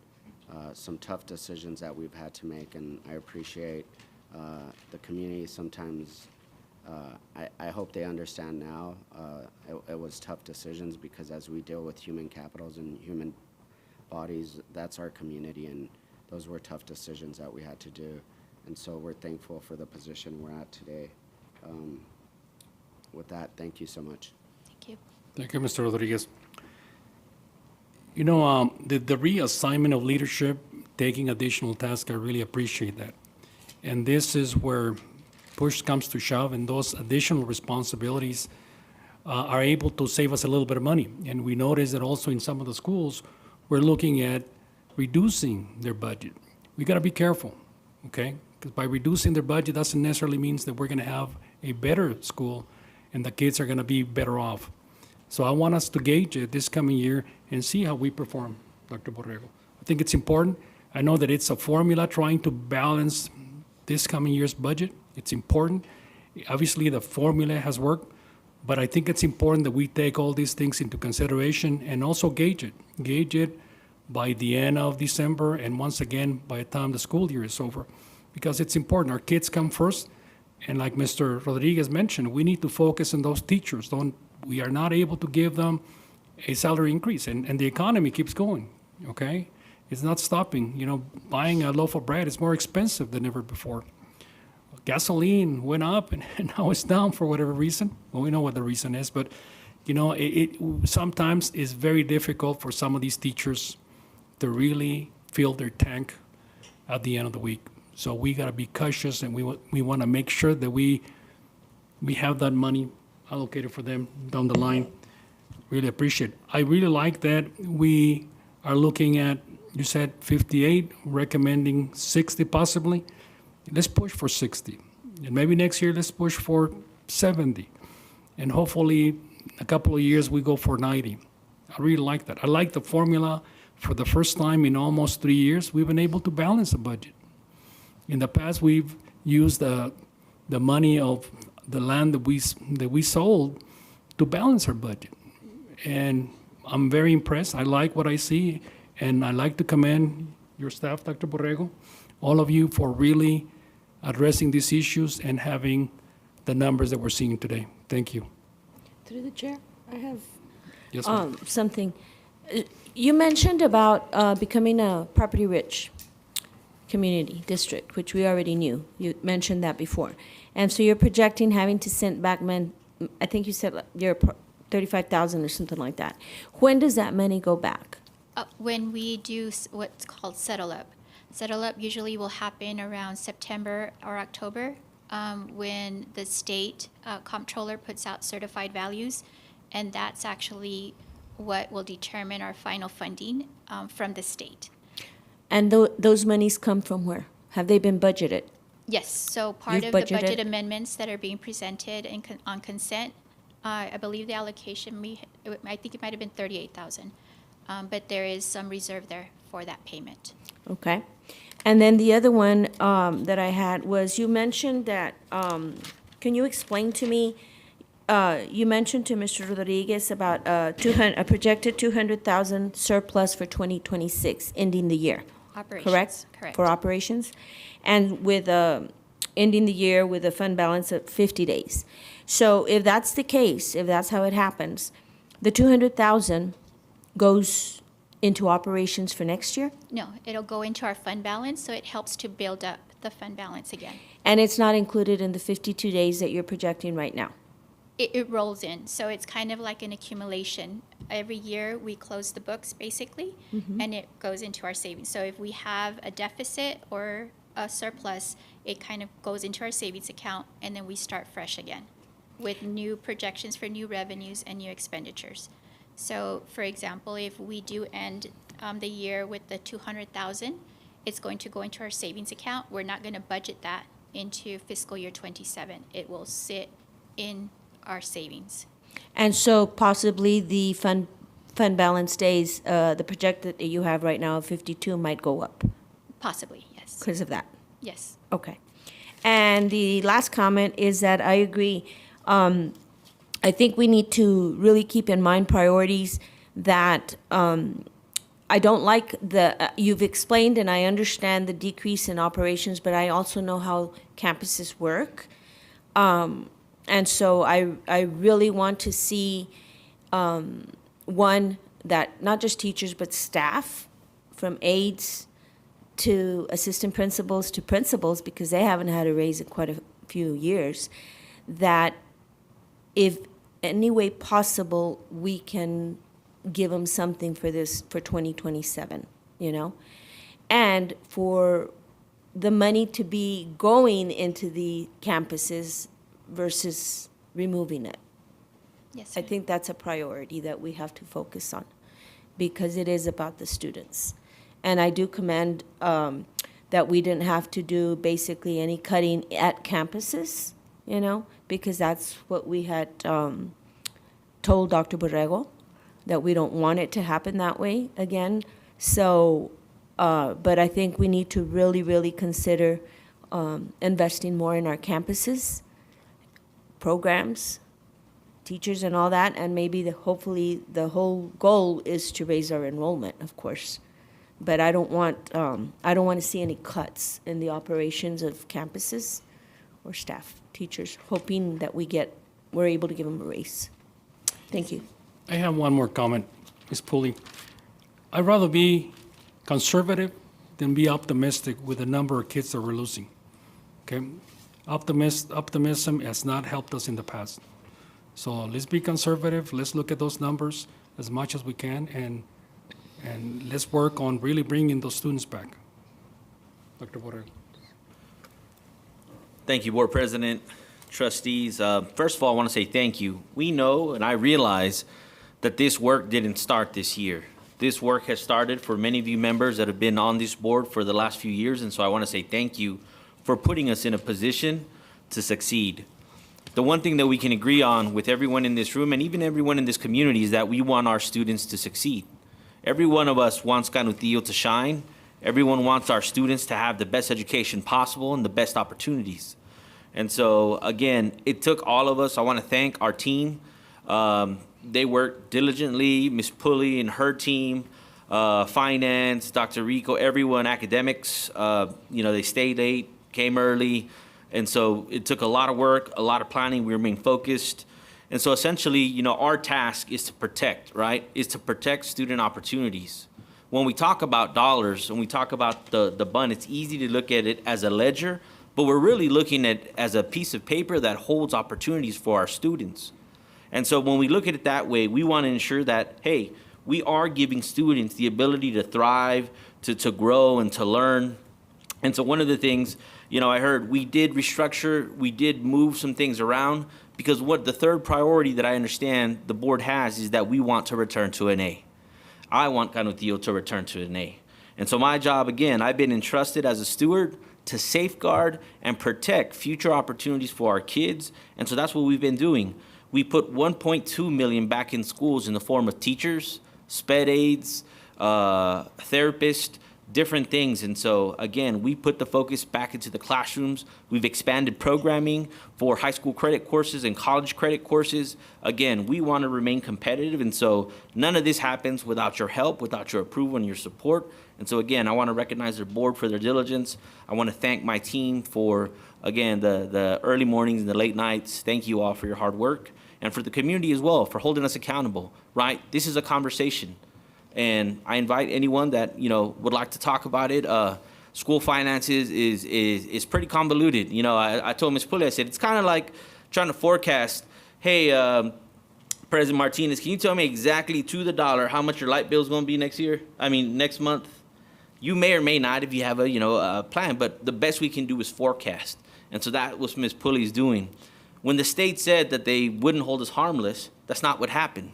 some tough decisions that we've had to make, and I appreciate the community sometimes. I hope they understand now. It was tough decisions because as we deal with human capitals and human bodies, that's our community, and those were tough decisions that we had to do. And so we're thankful for the position we're at today. With that, thank you so much. Thank you. Thank you, Mr. Rodriguez. You know, the reassignment of leadership, taking additional tasks, I really appreciate that. And this is where push comes to shove, and those additional responsibilities are able to save us a little bit of money. And we notice that also in some of the schools, we're looking at reducing their budget. We got to be careful, okay? Because by reducing their budget doesn't necessarily mean that we're going to have a better school and the kids are going to be better off. So I want us to gauge it this coming year and see how we perform, Dr. Borrego. I think it's important. I know that it's a formula trying to balance this coming year's budget. It's important. Obviously, the formula has worked, but I think it's important that we take all these things into consideration and also gauge it. Gauge it by the end of December and once again by the time the school year is over, because it's important. Our kids come first, and like Mr. Rodriguez mentioned, we need to focus on those teachers. We are not able to give them a salary increase, and the economy keeps going, okay? It's not stopping. You know, buying a loaf of bread is more expensive than ever before. Gasoline went up, and now it's down for whatever reason. Well, we know what the reason is, but, you know, it sometimes is very difficult for some of these teachers to really fill their tank at the end of the week. So we got to be cautious, and we want to make sure that we have that money allocated for them down the line. Really appreciate it. I really like that we are looking at, you said 58, recommending 60 possibly. Let's push for 60. And maybe next year, let's push for 70. And hopefully, a couple of years, we go for 90. I really like that. I like the formula. For the first time in almost 3 years, we've been able to balance the budget. In the past, we've used the money of the land that we sold to balance our budget. And I'm very impressed. I like what I see, and I like to commend your staff, Dr. Borrego, all of you for really addressing these issues and having the numbers that we're seeing today. Thank you. Through the chair, I have Yes, ma'am. something. You mentioned about becoming a property-rich community district, which we already knew. You mentioned that before. And so you're projecting having to send back I think you said you're 35,000 or something like that. When does that money go back? When we do what's called settle up. Settle up usually will happen around September or October when the state comptroller puts out certified values, and that's actually what will determine our final funding from the state. And those monies come from where? Have they been budgeted? Yes, so part You've of the budgeted- budget amendments that are being presented on consent, I believe the allocation, I think it might have been 38,000, but there is some reserve there for that payment. Okay. And then the other one that I had was, you mentioned that, can you explain to me, you mentioned to Mr. Rodriguez about a projected 200,000 surplus for 2026, ending the year. Operations, Correct? correct. For operations? And with ending the year with a fund balance of 50 days. So if that's the case, if that's how it happens, the 200,000 goes into operations for next year? No, it'll go into our fund balance, so it helps to build up the fund balance again. And it's not included in the 52 days that you're projecting right now? It rolls in, so it's kind of like an accumulation. Every year, we close the books, basically, and it goes into our savings. So if we have a deficit or a surplus, it kind of goes into our savings account, and then we start fresh again with new projections for new revenues and new expenditures. So, for example, if we do end the year with the 200,000, it's going to go into our savings account. We're not going to budget that into fiscal year 27. It will sit in our savings. And so possibly the fund balance stays, the projected that you have right now of 52 might go up Possibly, yes. because of that. Yes. Okay. And the last comment is that I agree. I think we need to really keep in mind priorities that I don't like you've explained and I understand the decrease in operations, but I also know how campuses work. And so I really want to see, one, that not just teachers, but staff, from aides to assistant principals to principals, because they haven't had a raise in quite a few years, that if any way possible, we can give them something for this, for 2027, you know? And for the money to be going into the campuses versus removing it. Yes. I think that's a priority that we have to focus on, because it is about the students. And I do commend that we didn't have to do basically any cutting at campuses, you know, because that's what we had told Dr. Borrego, that we don't want it to happen that way again. So, but I think we need to really, really consider investing more in our campuses, programs, teachers and all that, and maybe hopefully the whole goal is to raise our enrollment, of course. But I don't want to see any cuts in the operations of campuses or staff, teachers, hoping that we're able to give them a raise. Thank you. I have one more comment, Ms. Pulley. I'd rather be conservative than be optimistic with the number of kids that we're losing. Okay? Optimism has not helped us in the past. So let's be conservative, let's look at those numbers as much as we can, and let's work on really bringing those students back. Dr. Borrego. Thank you, Board President, trustees. First of all, I want to say thank you. We know and I realize that this work didn't start this year. This work has started for many of you members that have been on this board for the last few years, and so I want to say thank you for putting us in a position to succeed. The one thing that we can agree on with everyone in this room and even everyone in this community is that we want our students to succeed. Every one of us wants Canutillo to shine. Everyone wants our students to have the best education possible and the best opportunities. And so, again, it took all of us. I want to thank our team. They worked diligently, Ms. Pulley and her team, finance, Dr. Rico, everyone, academics. They stayed late, came early. And so it took a lot of work, a lot of planning. We remained focused. And so essentially, our task is to protect, right? Is to protect student opportunities. When we talk about dollars, when we talk about the bund, it's easy to look at it as a ledger, but we're really looking at it as a piece of paper that holds opportunities for our students. And so when we look at it that way, we want to ensure that, hey, we are giving students the ability to thrive, to grow, and to learn. And so one of the things, I heard we did restructure, we did move some things around, because what the third priority that I understand the board has is that we want to return to an A. I want Canutillo to return to an A. And so my job, again, I've been entrusted as a steward to safeguard and protect future opportunities for our kids. And so that's what we've been doing. We put $1.2 million back in schools in the form of teachers, sped aides, therapists, different things. And so, again, we put the focus back into the classrooms. We've expanded programming for high school credit courses and college credit courses. Again, we want to remain competitive. And so none of this happens without your help, without your approval and your support. And so, again, I want to recognize their board for their diligence. I want to thank my team for, again, the early mornings and the late nights. Thank you all for your hard work. And for the community as well for holding us accountable, right? This is a conversation. And I invite anyone that, would like to talk about it. School finances is pretty convoluted. I told Ms. Pulley, I said, it's kind of like trying to forecast, hey, President Martinez, can you tell me exactly to the dollar how much your light bill is going to be next month? You may or may not if you have a plan, but the best we can do is forecast. And so that was Ms. Pulley's doing. When the state said that they wouldn't hold us harmless, that's not what happened.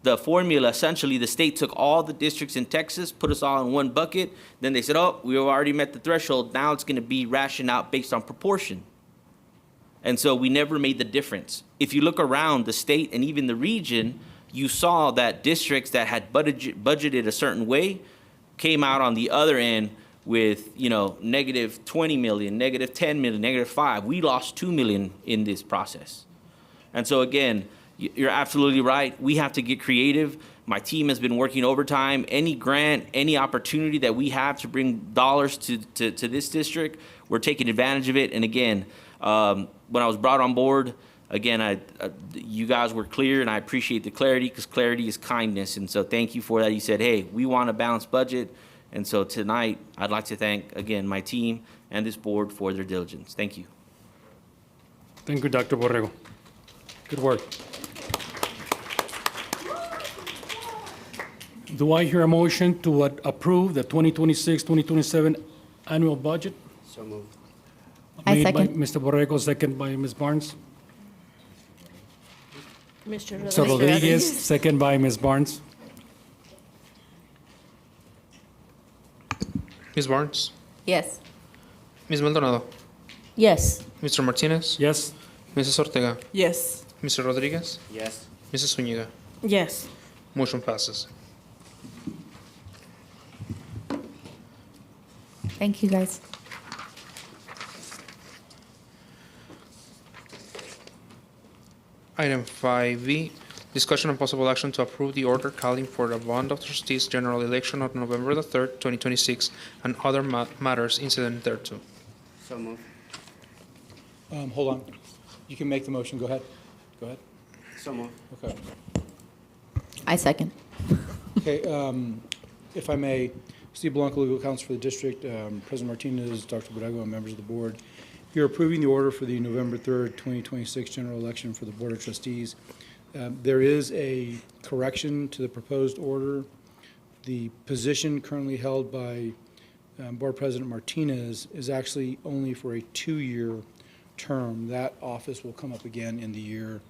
The formula, essentially, the state took all the districts in Texas, put us all in one bucket. Then they said, oh, we already met the threshold. Now it's going to be rationed out based on proportion. And so we never made the difference. If you look around the state and even the region, you saw that districts that had budgeted a certain way came out on the other end with, negative 20 million, negative 10 million, negative 5. We lost 2 million in this process. And so again, you're absolutely right. We have to get creative. My team has been working overtime. Any grant, any opportunity that we have to bring dollars to this district, we're taking advantage of it. And again, when I was brought on board, again, you guys were clear, and I appreciate the clarity, because clarity is kindness. And so thank you for that. You said, hey, we want a balanced budget. And so tonight, I'd like to thank, again, my team and this board for their diligence. Thank you. Thank you, Dr. Borrego. Good work. Do I hear a motion to approve the 2026-2027 annual budget? So moved. I Made by second. Mr. Borrego, second by Ms. Barnes. Mr. So Rodriguez, second by Ms. Barnes. Ms. Barnes, Yes. Ms. Maldonado, Yes. Mr. Martinez, Yes? Mrs. Ortega, Yes. Mr. Rodriguez, Yes. Mrs. Zuniga. Yes. Motion passes. Thank you, guys. Item 5V, discussion and possible action to approve the order calling for the Bond of Trustees General Election on November the 3rd, 2026, and other matters incident thereto. So moved. Hold on. You can make the motion. Go ahead. Go ahead. So moved. Okay. I second. Okay, if I may, Steve Blanco, legal counsel for the district, President Martinez, Dr. Borrego, and members of the board. You're approving the order for the November 3rd, 2026 general election for the Board of Trustees. There is a correction to the proposed order. The position currently held by Board President Martinez is actually only for a 2-year term. That office will come up again in the year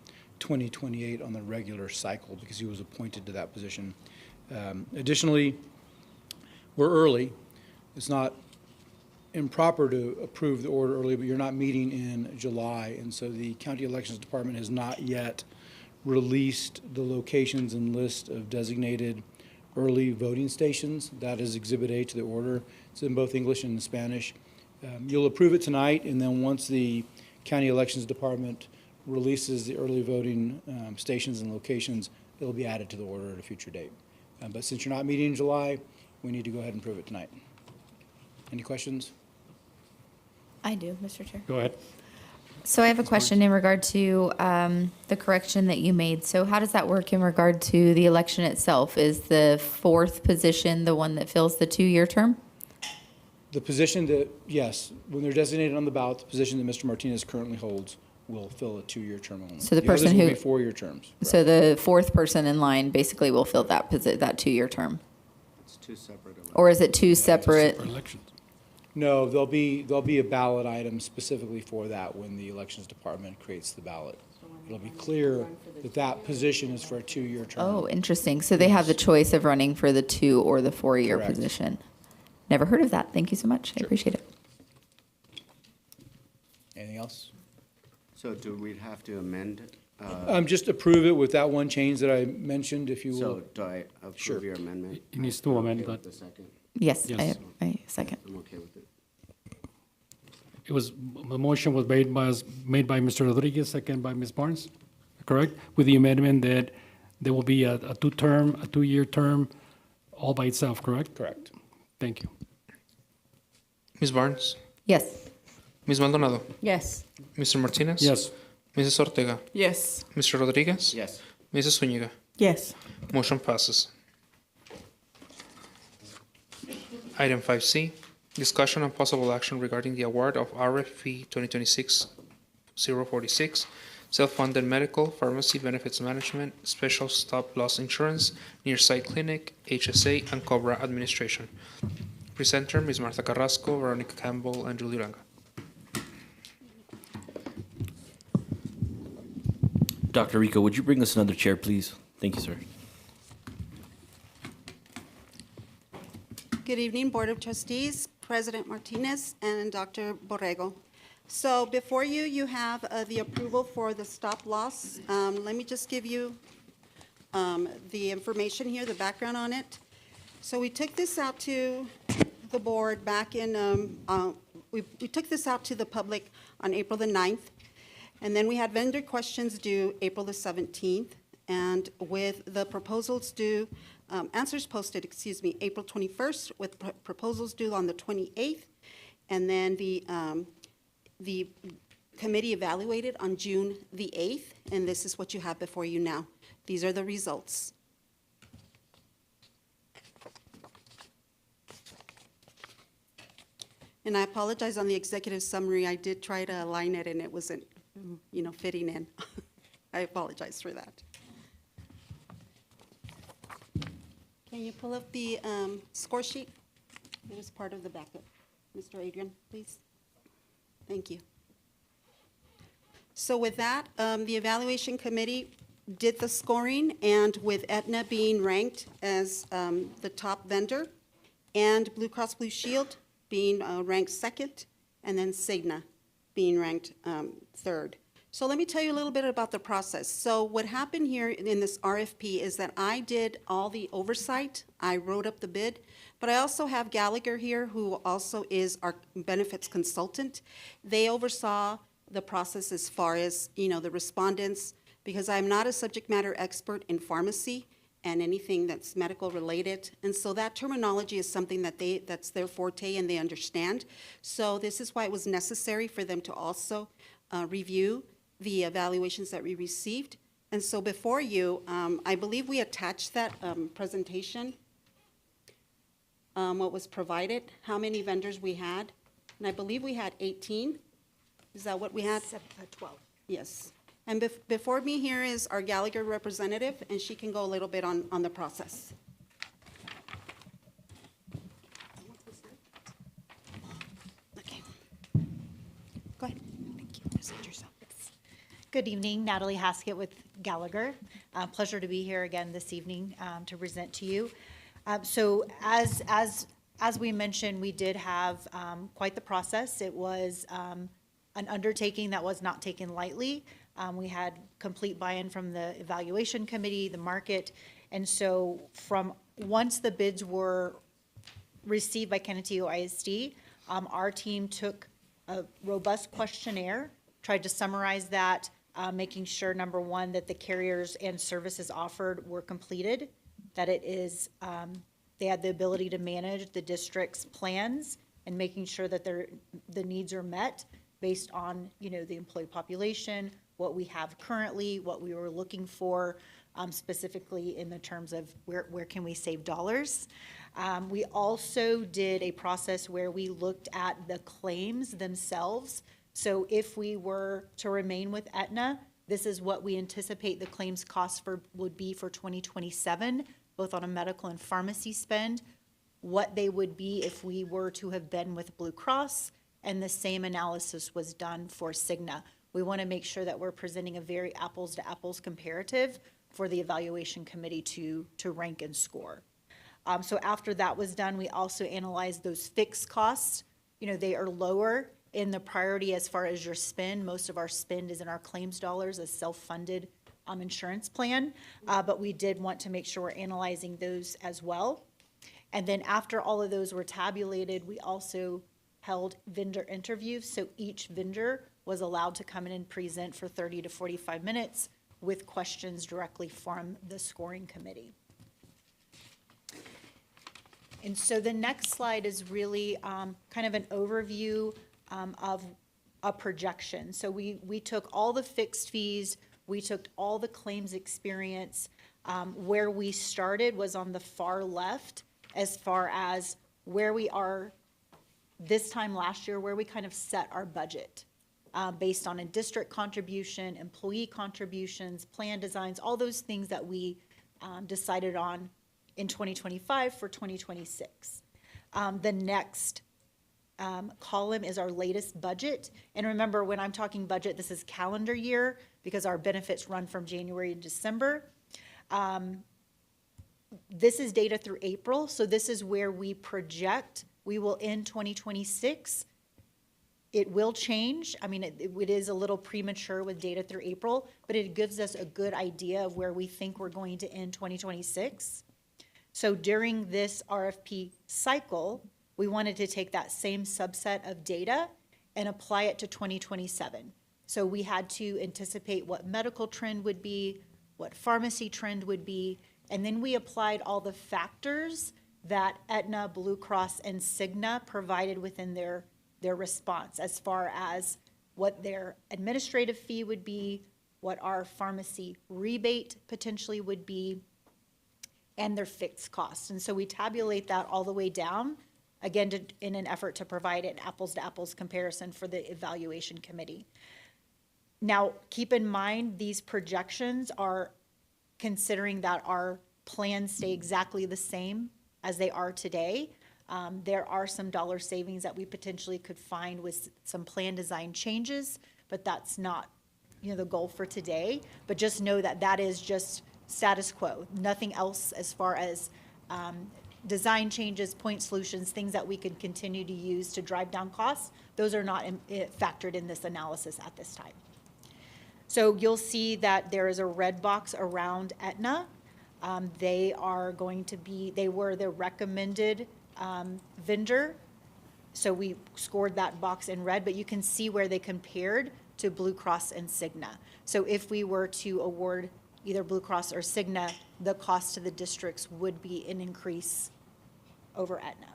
2028 on the regular cycle because he was appointed to that position. Additionally, we're early. It's not improper to approve the order early, but you're not meeting in July, and so the County Elections Department has not yet released the locations and list of designated early voting stations. That is Exhibit A to the order. It's in both English and Spanish. You'll approve it tonight, and then once the County Elections Department releases the early voting stations and locations, it'll be added to the order at a future date. But since you're not meeting in July, we need to go ahead and approve it tonight. Any questions? I do, Mr. Chair. Go ahead. So I have a question in regard to the correction that you made. So how does that work in regard to the election itself? Is the fourth position the one that fills the 2-year term? The position that, yes, when they're designated on the ballot, the position that Mr. Martinez currently holds will fill a 2-year term only. So the others person will who- be 4-year terms. So the fourth person in line basically will fill that 2-year term? It's two separate elections. Or is it two separate? For elections. No, there'll be a ballot item specifically for that when the Elections Department creates the ballot. It'll be clear that that position is for a 2-year term. Oh, interesting. So they have the choice of running for the 2 or the 4-year Correct. position. Never heard of that. Thank you so much. I appreciate it. Anything else? So do we have to amend? Just approve it with that one change that I mentioned, if you So will. do I Sure. approve your amendment? He needs to amend Okay that. with the second? Yes, Yes. I second. I'm okay with it. It was, the motion was made by Mr. Rodriguez, second by Ms. Barnes, correct? With the amendment that there will be a 2-year term all by itself, correct? Correct. Thank you. Ms. Barnes, Yes. Ms. Maldonado, Yes. Mr. Martinez. Yes. Mrs. Ortega, Yes. Mr. Rodriguez. Yes. Mrs. Zuniga. Yes. Motion passes. Item 5C, discussion and possible action regarding the award of RFP 2026-046, self-funded medical, pharmacy benefits management, special stop-loss insurance, near-site clinic, HSA, and COBRA administration. Presenter, Ms. Martha Carrasco, Veronica Campbell, and Julie Ranga. Dr. Rico, would you bring us another chair, please? Thank you, sir. Good evening, Board of Trustees, President Martinez, and Dr. Borrego. So before you, you have the approval for the stop loss. Let me just give you the information here, the background on it. So we took this out to the board back in, we took this out to the public on April the 9th. And then we had vendor questions due April the 17th. And with the proposals due, answers posted, April 21st, with proposals due on the 28th. And then the committee evaluated on June the 8th. And this is what you have before you now. These are the results. And I apologize on the executive summary. I did try to align it and it wasn't, fitting in. I apologize for that. Can you pull up the score sheet? It was part of the backup. Mr. Adrian, please. Thank you. So with that, the evaluation committee did the scoring, and with Aetna being ranked as the top vendor, and Blue Cross Blue Shield being ranked second, and then Cigna being ranked third. So let me tell you a little bit about the process. So what happened here in this RFP is that I did all the oversight. I wrote up the bid, but I also have Gallagher here, who also is our benefits consultant. They oversaw the process as far as, the respondents, because I'm not a subject matter expert in pharmacy and anything that's medical related. And so that terminology is something that's their forte and they understand. So this is why it was necessary for them to also review the evaluations that we received. And so before you, I believe we attached that presentation, what was provided, how many vendors we had. And I believe we had 18. Is that what we had? 12. Yes. And before me here is our Gallagher representative, and she can go a little bit on the process. Okay. Go ahead. Thank you. Present yourself. Good evening, Natalie Haskett with Gallagher. Pleasure to be here again this evening to present to you. So as we mentioned, we did have quite the process. It was an undertaking that was not taken lightly. We had complete buy-in from the evaluation committee, the market, and so from once the bids were received by Canutillo ISD, our team took a robust questionnaire, tried to summarize that, making sure, number one, that the carriers and services offered were completed, that it is, they had the ability to manage the district's plans, and making sure that the needs are met based on, the employee population, what we have currently, what we were looking for, specifically in the terms of where can we save dollars. We also did a process where we looked at the claims themselves. So if we were to remain with Aetna, this is what we anticipate the claims costs would be for 2027, both on a medical and pharmacy spend, what they would be if we were to have been with Blue Cross, and the same analysis was done for Cigna. We want to make sure that we're presenting a very apples to apples comparative for the evaluation committee to rank and score. So after that was done, we also analyzed those fixed costs. They are lower in the priority as far as your spend. Most of our spend is in our claims dollars, a self-funded insurance plan, but we did want to make sure we're analyzing those as well. And then after all of those were tabulated, we also held vendor interviews. So each vendor was allowed to come in and present for 30 to 45 minutes with questions directly from the scoring committee. And so the next slide is really kind of an overview of a projection. So we took all the fixed fees, we took all the claims experience. Where we started was on the far left as far as where we are this time last year, where we kind of set our budget based on a district contribution, employee contributions, plan designs, all those things that we decided on in 2025 for 2026. The next column is our latest budget. And remember, when I'm talking budget, this is calendar year because our benefits run from January to December. This is data through April, so this is where we project we will end 2026. It will change. I mean, it is a little premature with data through April, but it gives us a good idea of where we think we're going to end 2026. So during this RFP cycle, we wanted to take that same subset of data and apply it to 2027. So we had to anticipate what medical trend would be, what pharmacy trend would be, and then we applied all the factors that Aetna, Blue Cross, and Cigna provided within their response as far as what their administrative fee would be, what our pharmacy rebate potentially would be, and their fixed costs. And so we tabulate that all the way down, again, in an effort to provide an apples-to-apples comparison for the evaluation committee. Now, keep in mind, these projections are considering that our plans stay exactly the same as they are today. There are some dollar savings that we potentially could find with some plan design changes, but that's not, the goal for today. But just know that that is just status quo. Nothing else as far as design changes, point solutions, things that we could continue to use to drive down costs. Those are not factored in this analysis at this time. So you'll see that there is a red box around Aetna. They were the recommended vendor. So we scored that box in red, but you can see where they compared to Blue Cross and Cigna. So if we were to award either Blue Cross or Cigna, the cost to the districts would be an increase over Aetna.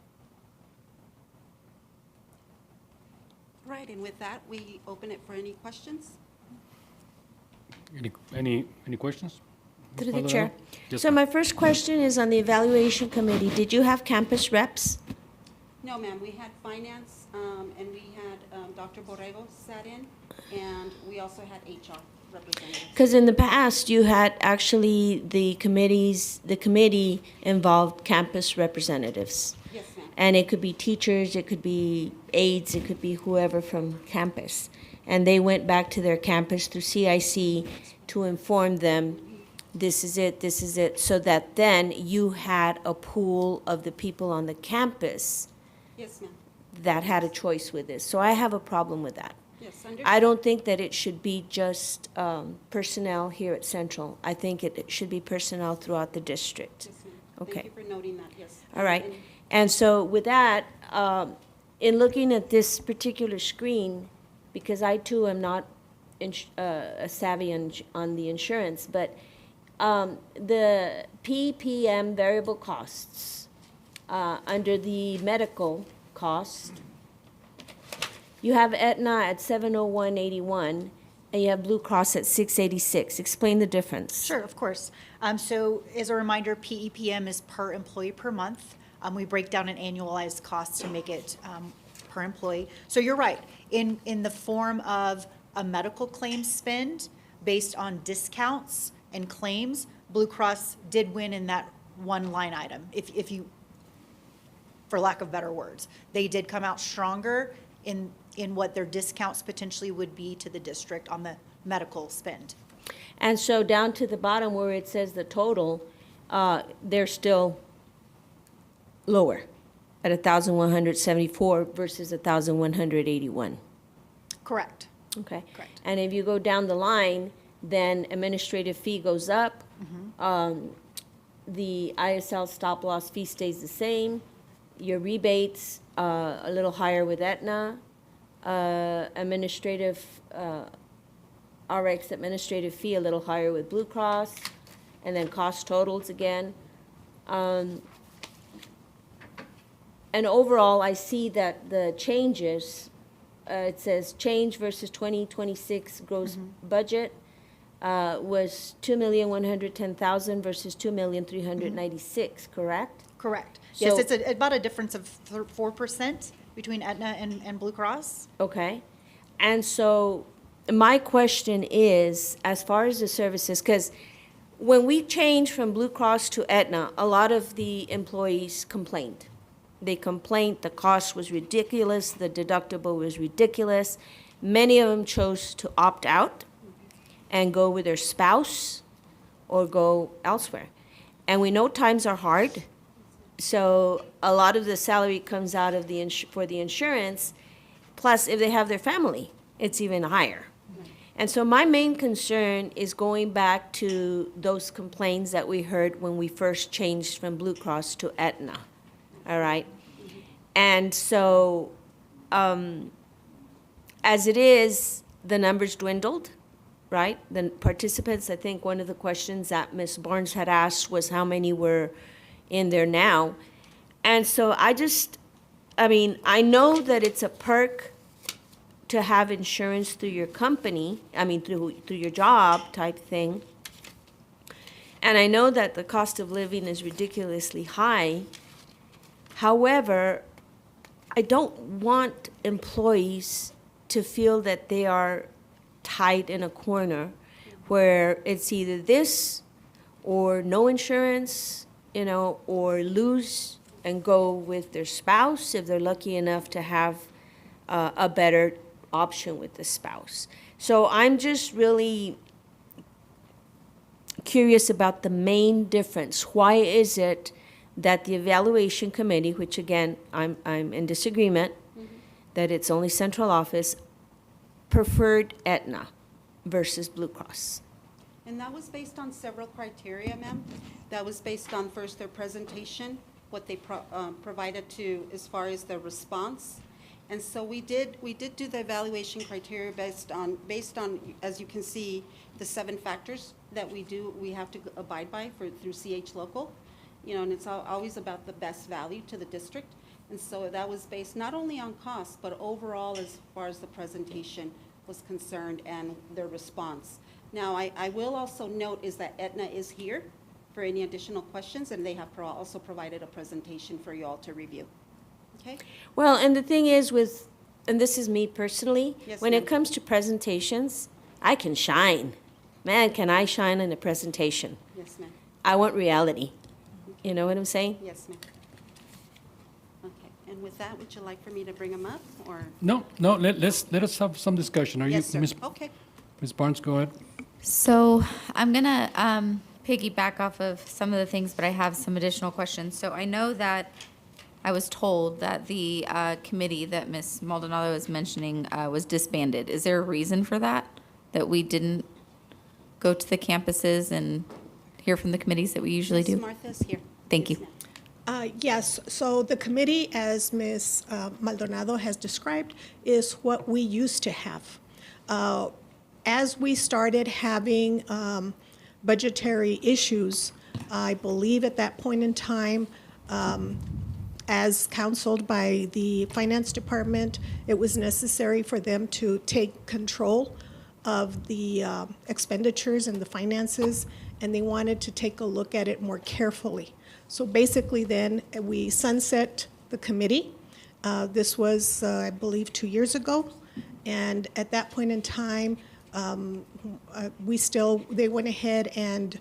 Right, and with that, we open it for any questions. Any questions? Through the chair. Yes, So ma'am. my first question is on the evaluation committee. Did you have campus reps? No, ma'am, we had finance, and we had Dr. Borrego sat in, and we also had HR representatives. Because in the past, you had actually the committee involved campus representatives. Yes, ma'am. And it could be teachers, it could be aides, it could be whoever from campus. And they went back to their campus through CIC to inform them, this is it, so that then you had a pool of the people on the campus Yes, ma'am. that had a choice with this. So I have a problem with that. Yes, understood. I don't think that it should be just personnel here at Central. I think it should be personnel throughout the district. Yes, ma'am. Okay. Thank you for noting that, yes. All right. And- And so with that, in looking at this particular screen, because I too am not savvy on the insurance, but the PPM variable costs under the medical cost, you have Aetna at 701.81, and you have Blue Cross at 686. Explain the difference. Sure, of course. So as a reminder, PEPM is per employee per month. We break down an annualized cost to make it per employee. So you're right. In the form of a medical claim spend based on discounts and claims, Blue Cross did win in that one line item, if you, for lack of better words. They did come out stronger in what their discounts potentially would be to the district on the medical spend. And so down to the bottom where it says the total, they're still lower at 1,174 versus 1,181. Correct. Okay. Correct. And if you go down the line, then administrative fee goes up. The ISL stop loss fee stays the same. Your rebates, a little higher with Aetna. Administrative, RX administrative fee, a little higher with Blue Cross. And then cost totals again. And overall, I see that the changes, it says change versus 2026 gross budget was 2,110,000 versus 2,396, correct? Correct. Yes, So- it's about a difference of 4% between Aetna and Blue Cross. Okay. And so my question is, as far as the services, because when we changed from Blue Cross to Aetna, a lot of the employees complained. They complained the cost was ridiculous, the deductible was ridiculous. Many of them chose to opt out and go with their spouse or go elsewhere. And we know times are hard, so a lot of the salary comes out of for the insurance. Plus, if they have their family, it's even higher. And so my main concern is going back to those complaints that we heard when we first changed from Blue Cross to Aetna, all right? And so, as it is, the numbers dwindled, right? The participants, I think one of the questions that Ms. Barnes had asked was how many were in there now. And so I know that it's a perk to have insurance through your company, through your job type thing. And I know that the cost of living is ridiculously high. However, I don't want employees to feel that they are tied in a corner where it's either this or no insurance, or lose and go with their spouse if they're lucky enough to have a better option with the spouse. So I'm just really curious about the main difference. Why is it that the evaluation committee, which again, I'm in disagreement, that it's only central office, preferred Aetna versus Blue Cross? And that was based on several criteria, ma'am. That was based on first their presentation, what they provided to as far as their response. And so we did do the evaluation criteria based on, as you can see, the 7 factors that we have to abide by through CH Local. And it's always about the best value to the district. And so that was based not only on cost, but overall as far as the presentation was concerned and their response. Now, I will also note is that Aetna is here for any additional questions, and they have also provided a presentation for you all to review. Okay? Well, and the thing is and this is me personally, Yes, when ma'am. it comes to presentations, I can shine. Man, can I shine in a presentation. Yes, ma'am. I want reality. You know what I'm saying? Yes, ma'am. Okay, and with that, would you like for me to bring them up, or? No, let us have some discussion. Are you, Yes, sir. Ms. Okay. Ms. Barnes, go ahead. So I'm going to piggyback off of some of the things, but I have some additional questions. So I know that I was told that the committee that Ms. Maldonado was mentioning was disbanded. Is there a reason for that we didn't go to the campuses and hear from the committees that we usually do? Ms. Martha's here. Thank you. Yes, so the committee, as Ms. Maldonado has described, is what we used to have. As we started having budgetary issues, I believe at that point in time, as counseled by the finance department, it was necessary for them to take control of the expenditures and the finances, and they wanted to take a look at it more carefully. So basically then, we sunset the committee. This was, I believe, 2 years ago. And at that point in time, they went ahead and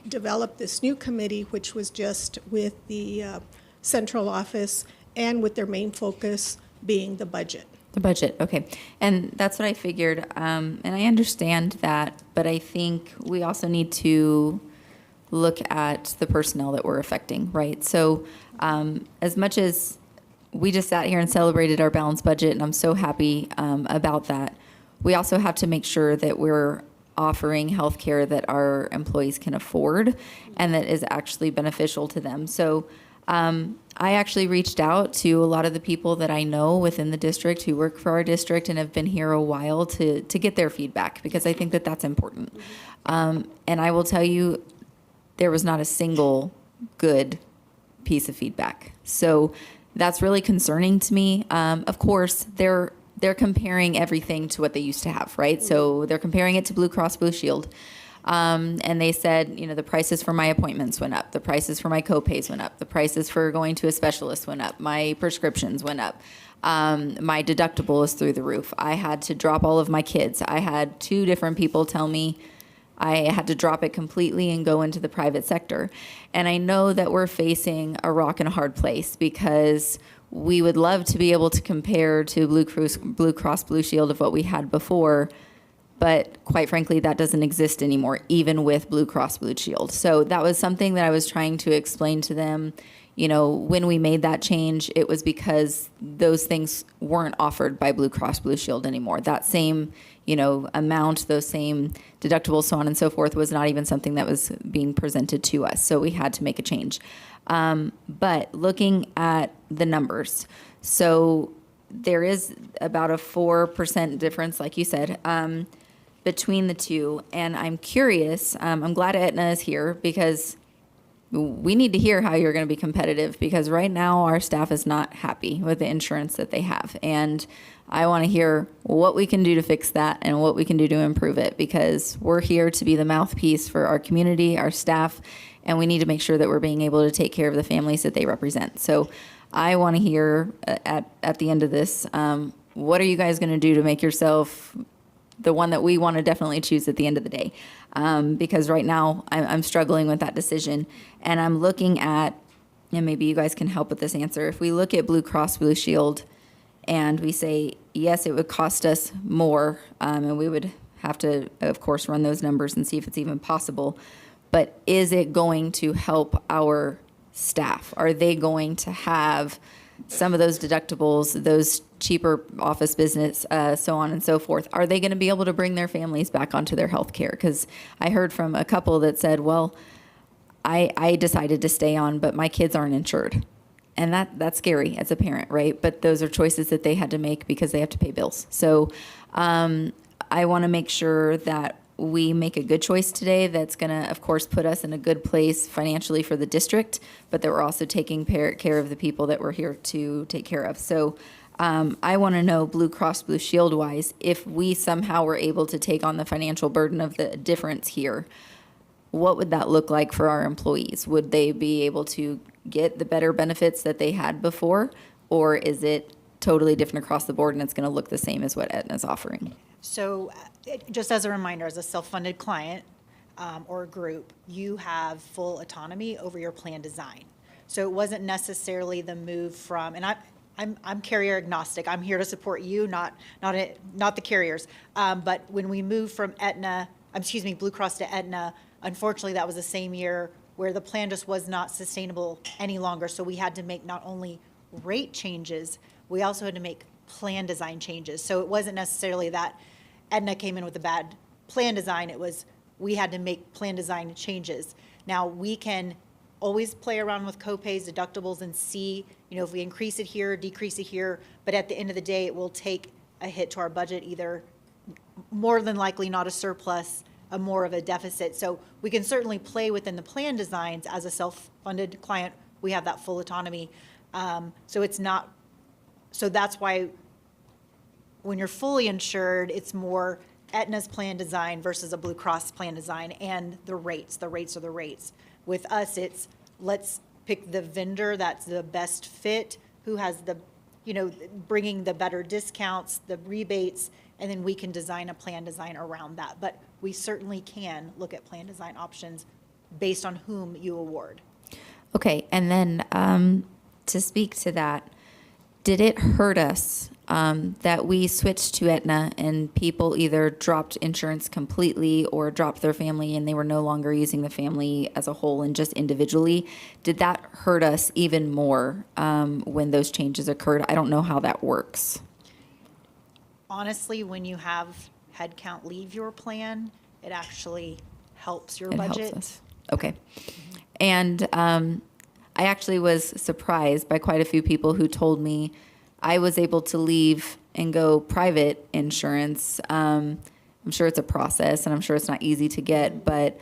developed this new committee, which was just with the central office and with their main focus being the budget. The budget, okay. And that's what I figured. And I understand that, but I think we also need to look at the personnel that we're affecting, right? So as much as we just sat here and celebrated our balanced budget, and I'm so happy about that, we also have to make sure that we're offering health care that our employees can afford and that is actually beneficial to them. So I actually reached out to a lot of the people that I know within the district who work for our district and have been here a while to get their feedback, because I think that that's important. And I will tell you, there was not a single good piece of feedback. So that's really concerning to me. Of course, they're comparing everything to what they used to have, right? So they're comparing it to Blue Cross Blue Shield. And they said, the prices for my appointments went up. The prices for my co-pays went up. The prices for going to a specialist went up. My prescriptions went up. My deductible is through the roof. I had to drop all of my kids. I had 2 different people tell me I had to drop it completely and go into the private sector. And I know that we're facing a rock and a hard place because we would love to be able to compare to Blue Cross Blue Shield of what we had before, but quite frankly, that doesn't exist anymore, even with Blue Cross Blue Shield. So that was something that I was trying to explain to them. You know, when we made that change, it was because those things weren't offered by Blue Cross Blue Shield anymore. That same, you know, amount, those same deductibles, so on and so forth, was not even something that was being presented to us. So we had to make a change. But looking at the numbers, so there is about a 4% difference, like you said, between the two. And I'm curious, I'm glad Aetna is here because we need to hear how you're going to be competitive, because right now our staff is not happy with the insurance that they have. And I want to hear what we can do to fix that and what we can do to improve it, because we're here to be the mouthpiece for our community, our staff, and we need to make sure that we're being able to take care of the families that they represent. So I want to hear at the end of this, what are you guys going to do to make yourself the one that we want to definitely choose at the end of the day? Because right now I'm struggling with that decision, and I'm looking at, and maybe you guys can help with this answer. If we look at Blue Cross Blue Shield and we say, yes, it would cost us more, and we would have to, of course, run those numbers and see if it's even possible. But is it going to help our staff? Are they going to have some of those deductibles, those cheaper office business, so on and so forth? Are they going to be able to bring their families back onto their health care? Because I heard from a couple that said, well, I decided to stay on, but my kids aren't insured. And that's scary as a parent, right? But those are choices that they had to make because they have to pay bills. So I want to make sure that we make a good choice today that's going to, of course, put us in a good place financially for the district, but that we're also taking care of the people that we're here to take care of. So I want to know, Blue Cross Blue Shield wise, if we somehow were able to take on the financial burden of the difference here, what would that look like for our employees? Would they be able to get the better benefits that they had before, or is it totally different across the board and it's going to look the same as what Aetna's offering? So just as a reminder, as a self-funded client or group, you have full autonomy over your plan design. So it wasn't necessarily the move from, and I'm carrier agnostic. I'm here to support you, not the carriers. But when we moved from Blue Cross to Aetna, unfortunately, that was the same year where the plan just was not sustainable any longer. So we had to make not only rate changes, we also had to make plan design changes. So it wasn't necessarily that Aetna came in with a bad plan design. It was we had to make plan design changes. Now we can always play around with copays, deductibles, and see, if we increase it here, decrease it here. But at the end of the day, it will take a hit to our budget, either more than likely not a surplus, more of a deficit. So we can certainly play within the plan designs as a self-funded client. We have that full autonomy. So that's why when you're fully insured, it's more Aetna's plan design versus a Blue Cross plan design, and the rates are the rates. With us, it's let's pick the vendor that's the best fit, who has the, bringing the better discounts, the rebates, and then we can design a plan design around that. But we certainly can look at plan design options based on whom you award. Okay, and then to speak to that, did it hurt us that we switched to Aetna and people either dropped insurance completely or dropped their family and they were no longer using the family as a whole and just individually? Did that hurt us even more when those changes occurred? I don't know how that works. Honestly, when you have headcount leave your plan, it actually helps your It budget. helps us. Okay. And I actually was surprised by quite a few people who told me I was able to leave and go private insurance. I'm sure it's a process and I'm sure it's not easy to get, but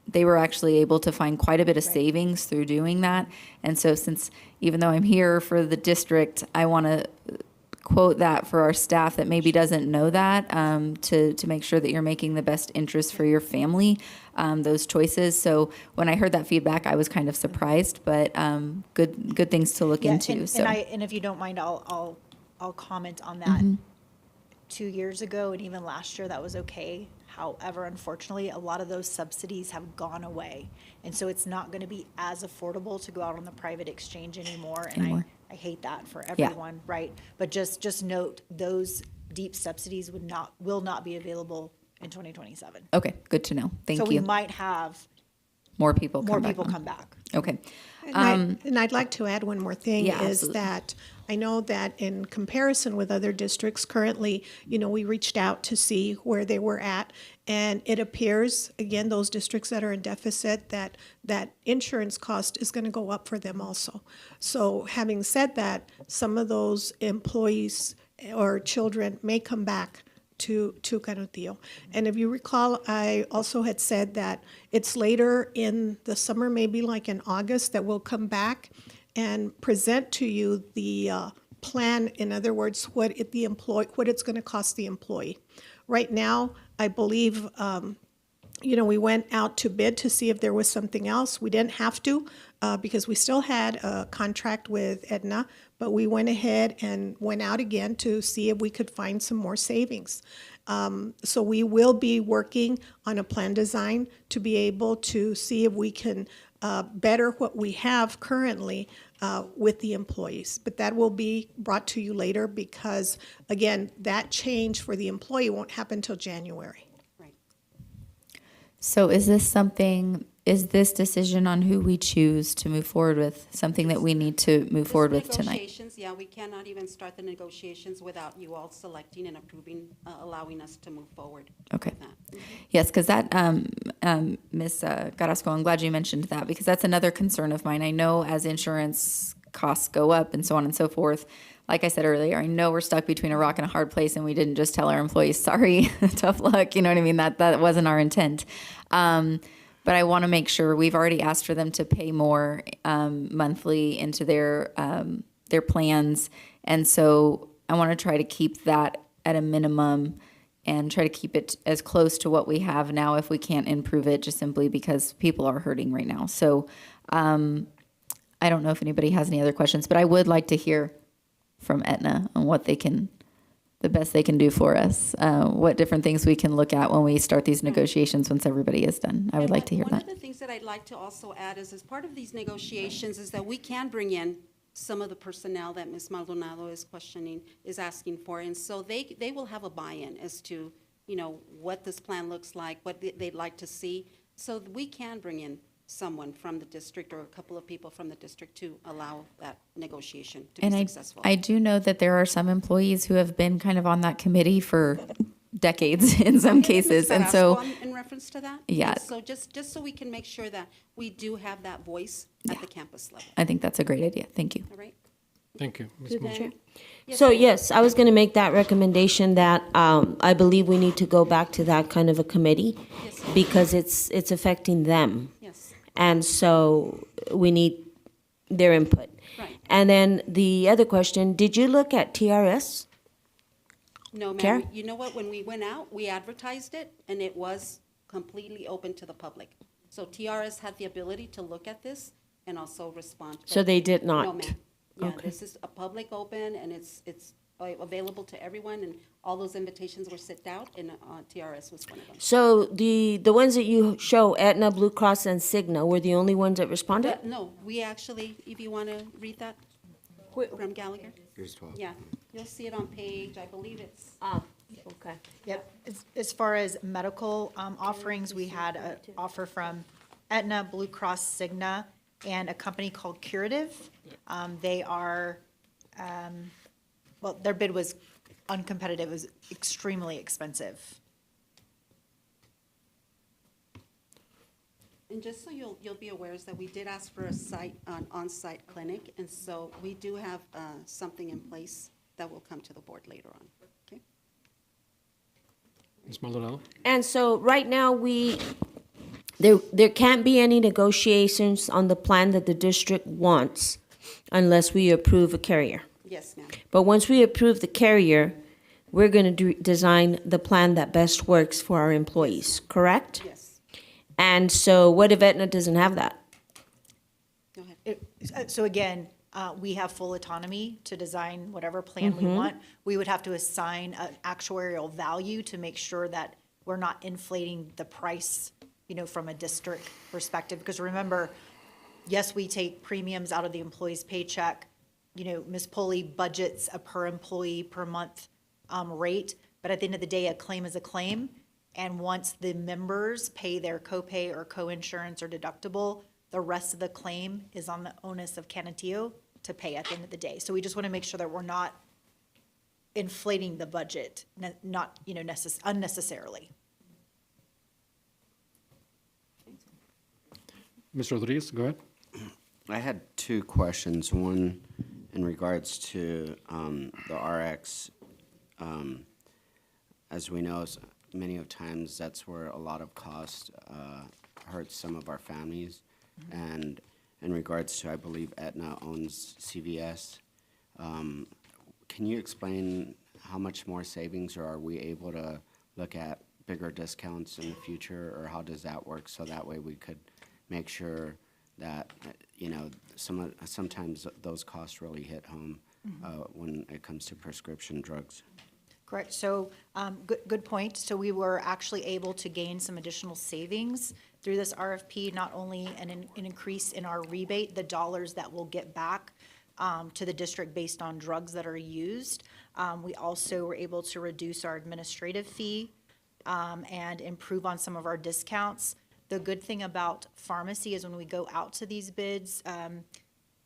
they were actually able to find quite a bit of savings through doing that. And so since, even though I'm here for the district, I want to quote that for our staff that maybe doesn't know that, to make sure that you're making the best interest for your family, those choices. So when I heard that feedback, I was kind of surprised, but good things to look into. And if you don't mind, I'll comment on that. 2 years ago and even last year, that was okay. However, unfortunately, a lot of those subsidies have gone away. And so it's not going to be as affordable to go out on the private exchange anymore. And I hate that for everyone, right? But just note, those deep subsidies will not be available in 2027. Okay, good to know. Thank So we you. might have More people more come back people on. come back. Okay. And I'd like to add one more thing, Yeah, is absolutely. that I know that in comparison with other districts currently, we reached out to see where they were at. And it appears, again, those districts that are in deficit, that insurance cost is going to go up for them also. So having said that, some of those employees or children may come back to Canutillo. And if you recall, I also had said that it's later in the summer, maybe like in August, that we'll come back and present to you the plan. In other words, what it's going to cost the employee. Right now, I believe we went out to bid to see if there was something else. We didn't have to because we still had a contract with Aetna, but we went ahead and went out again to see if we could find some more savings. So we will be working on a plan design to be able to see if we can better what we have currently with the employees. But that will be brought to you later because, again, that change for the employee won't happen until January. So is this decision on who we choose to move forward with something that we need to move forward with tonight? Negotiations, yeah, we cannot even start the negotiations without you all selecting and approving, allowing us to move forward. Okay. with that. Yes, because that, Ms. Carrasco, I'm glad you mentioned that because that's another concern of mine. I know as insurance costs go up and so on and so forth, like I said earlier, I know we're stuck between a rock and a hard place and we didn't just tell our employees, sorry, tough luck, you know what I mean? That wasn't our intent. But I want to make sure we've already asked for them to pay more monthly into their plans. And so I want to try to keep that at a minimum and try to keep it as close to what we have now if we can't improve it, just simply because people are hurting right now. So I don't know if anybody has any other questions, but I would like to hear from Aetna on what the best they can do for us, what different things we can look at when we start these negotiations once everybody is done. I would like to hear One that. of the things that I'd like to also add is, as part of these negotiations, is that we can bring in some of the personnel that Ms. Maldonado is asking for. And so they will have a buy-in as to, what this plan looks like, what they'd like to see. So we can bring in someone from the district or a couple of people from the district to allow that negotiation to be successful. I do know that there are some employees who have been kind of on that committee for decades in some cases. And so, in reference to that? Yeah. And so just so we can make sure that we do have that voice at the campus level. I think that's a great idea. Thank you. All right? Thank you, Ms. Through the Mo. chair. Yes, So ma'am. yes, I was going to make that recommendation that I believe we need to go back to that kind of a committee Yes. because it's affecting them. Yes. And so we need their input. Right. And then the other question, did you look at TRS? No, Kara? ma'am. You know what? When we went out, we advertised it, and it was completely open to the public. So TRS had the ability to look at this and also respond. So they did No, not? ma'am. Yeah, Okay. this is a public open, and it's available to everyone, and all those invitations were sent out, and TRS was one of them. So the ones that you show, Aetna, Blue Cross, and Cigna, were the only ones that responded? But no, we actually, if you want to read that from Gallagher? Here's 12. Yeah, you'll see it on page, I believe it's, Okay. Yep. As far as medical offerings, we had an offer from Aetna, Blue Cross, Cigna, and a company called Curative. They are, well, their bid was uncompetitive. It was extremely expensive. and just so you'll be aware is that we did ask for an on-site clinic, and so we do have something in place that will come to the board later on, okay? Ms. Maldonado? And so right now, there can't be any negotiations on the plan that the district wants unless we approve a carrier. Yes, ma'am. But once we approve the carrier, we're going to design the plan that best works for our employees, correct? Yes. And so what if Aetna doesn't have that? Go ahead. So again, we have full autonomy to design whatever plan we want. We would have to assign an actuarial value to make sure that we're not inflating the price, from a district perspective. Because remember, yes, we take premiums out of the employee's paycheck. Ms. Pulley budgets a per employee per month rate, but at the end of the day, a claim is a claim. And once the members pay their copay or co-insurance or deductible, the rest of the claim is on the onus of Canutillo to pay at the end of the day. So we just want to make sure that we're not inflating the budget, not, unnecessarily. Mr. Rodriguez, go ahead. I had two questions. One in regards to the RX. As we know, many of times that's where a lot of cost hurts some of our families. And in regards to, I believe Aetna owns CVS. Can you explain how much more savings, or are we able to look at bigger discounts in the future, or how does that work? So that way we could make sure that, sometimes those costs really hit home when it comes to prescription drugs. Correct. So good point. So we were actually able to gain some additional savings through this RFP, not only an increase in our rebate, the dollars that we'll get back to the district based on drugs that are used. We also were able to reduce our administrative fee and improve on some of our discounts. The good thing about pharmacy is when we go out to these bids,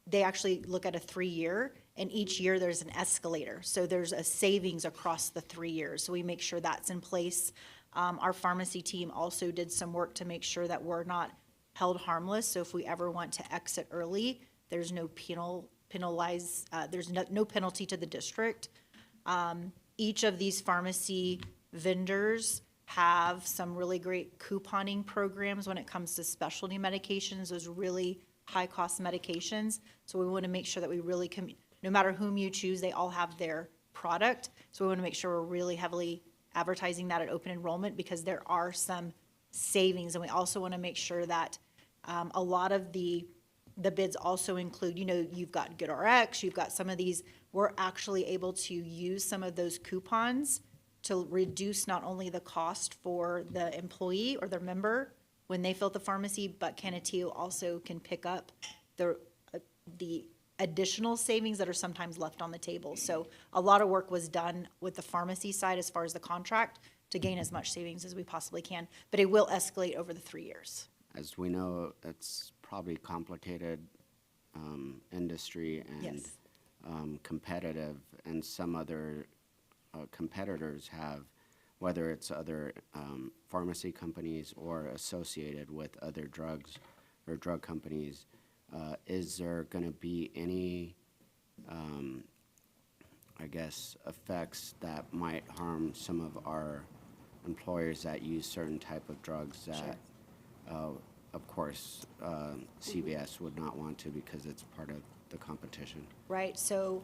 they actually look at a 3-year, and each year there's an escalator. So there's a savings across the 3 years. So we make sure that's in place. Our pharmacy team also did some work to make sure that we're not held harmless. So if we ever want to exit early, there's no there's no penalty to the district. Each of these pharmacy vendors have some really great couponing programs when it comes to specialty medications, those really high-cost medications. So we want to make sure that we really, no matter whom you choose, they all have their product. So we want to make sure we're really heavily advertising that at open enrollment, because there are some savings. And we also want to make sure that a lot of the bids also include, you've got GoodRx, you've got some of these, we're actually able to use some of those coupons to reduce not only the cost for the employee or their member when they fill at the pharmacy, but Canutillo also can pick up the additional savings that are sometimes left on the table. So a lot of work was done with the pharmacy side as far as the contract to gain as much savings as we possibly can, but it will escalate over the 3 years. As we know, it's probably complicated industry and Yes. Competitive, and some other competitors have, whether it's other pharmacy companies or associated with other drugs or drug companies. Is there going to be any, effects that might harm some of our employers that use certain type of drugs that, of course, CVS would not want to, because it's part of the competition? Right, so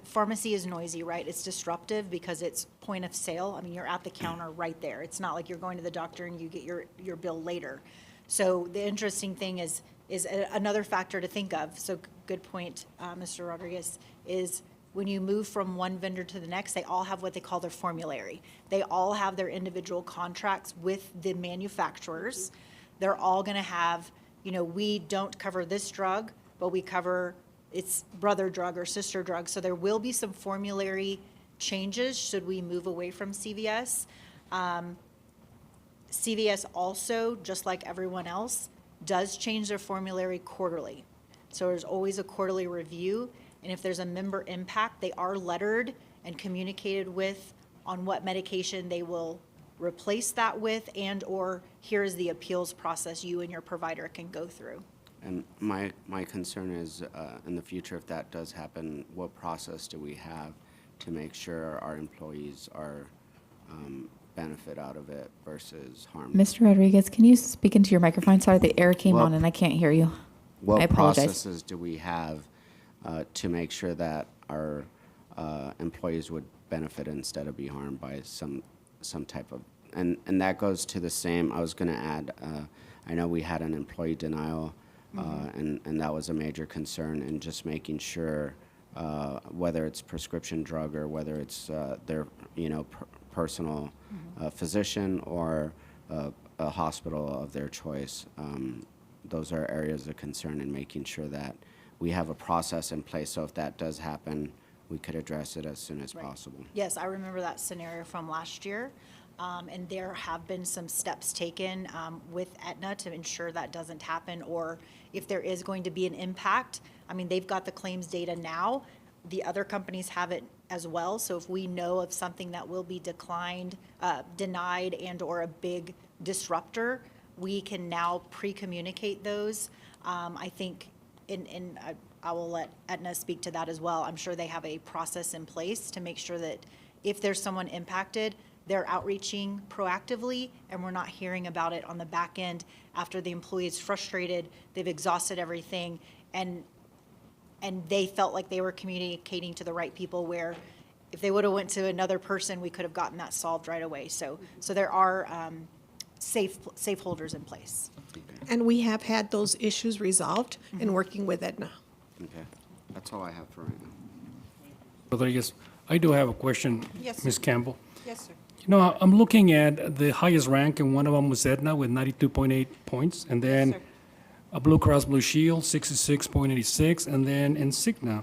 pharmacy is noisy, right? It's disruptive because it's point of sale. I mean, you're at the counter right there. It's not like you're going to the doctor and you get your bill later. So the interesting thing is another factor to think of. So good point, Mr. Rodriguez, is when you move from one vendor to the next, they all have what they call their formulary. They all have their individual contracts with the manufacturers. They're all going to have, we don't cover this drug, but we cover its brother drug or sister drug. So there will be some formulary changes should we move away from CVS. CVS also, just like everyone else, does change their formulary quarterly. So there's always a quarterly review. And if there's a member impact, they are lettered and communicated with on what medication they will replace that with, and or here is the appeals process you and your provider can go through. And my concern is, in the future, if that does happen, what process do we have to make sure our employees are benefit out of it versus harm? Mr. Rodriguez, can you speak into your microphone? Sorry, the air came on and I can't hear you. I What apologize. processes do we have to make sure that our employees would benefit instead of be harmed by some type of, and that goes to the same, I was going to add, I know we had an employee denial, and that was a major concern, and just making sure whether it's prescription drug or whether it's their personal physician or a hospital of their choice. Those are areas of concern in making sure that we have a process in place, so if that does happen, we could address it as soon as possible. Yes, I remember that scenario from last year. And there have been some steps taken with Aetna to ensure that doesn't happen, or if there is going to be an impact. I mean, they've got the claims data now. The other companies have it as well. So if we know of something that will be declined, denied, and/or a big disruptor, we can now pre-communicate those. I think, I will let Aetna speak to that as well. I'm sure they have a process in place to make sure that if there's someone impacted, they're outreaching proactively, and we're not hearing about it on the back end after the employee is frustrated, they've exhausted everything, and they felt like they were communicating to the right people, where if they would have went to another person, we could have gotten that solved right away. So there are safe holders in place. And we have had those issues resolved in working with Aetna. Okay, that's all I have for right now. Rodriguez, I do have a question. Yes, Ms. sir. Campbell. Yes, sir. You know, I'm looking at the highest rank, and one of them was Aetna with 92.8 points, and then sir. a Blue Cross Blue Shield, 66.86, and then Insignia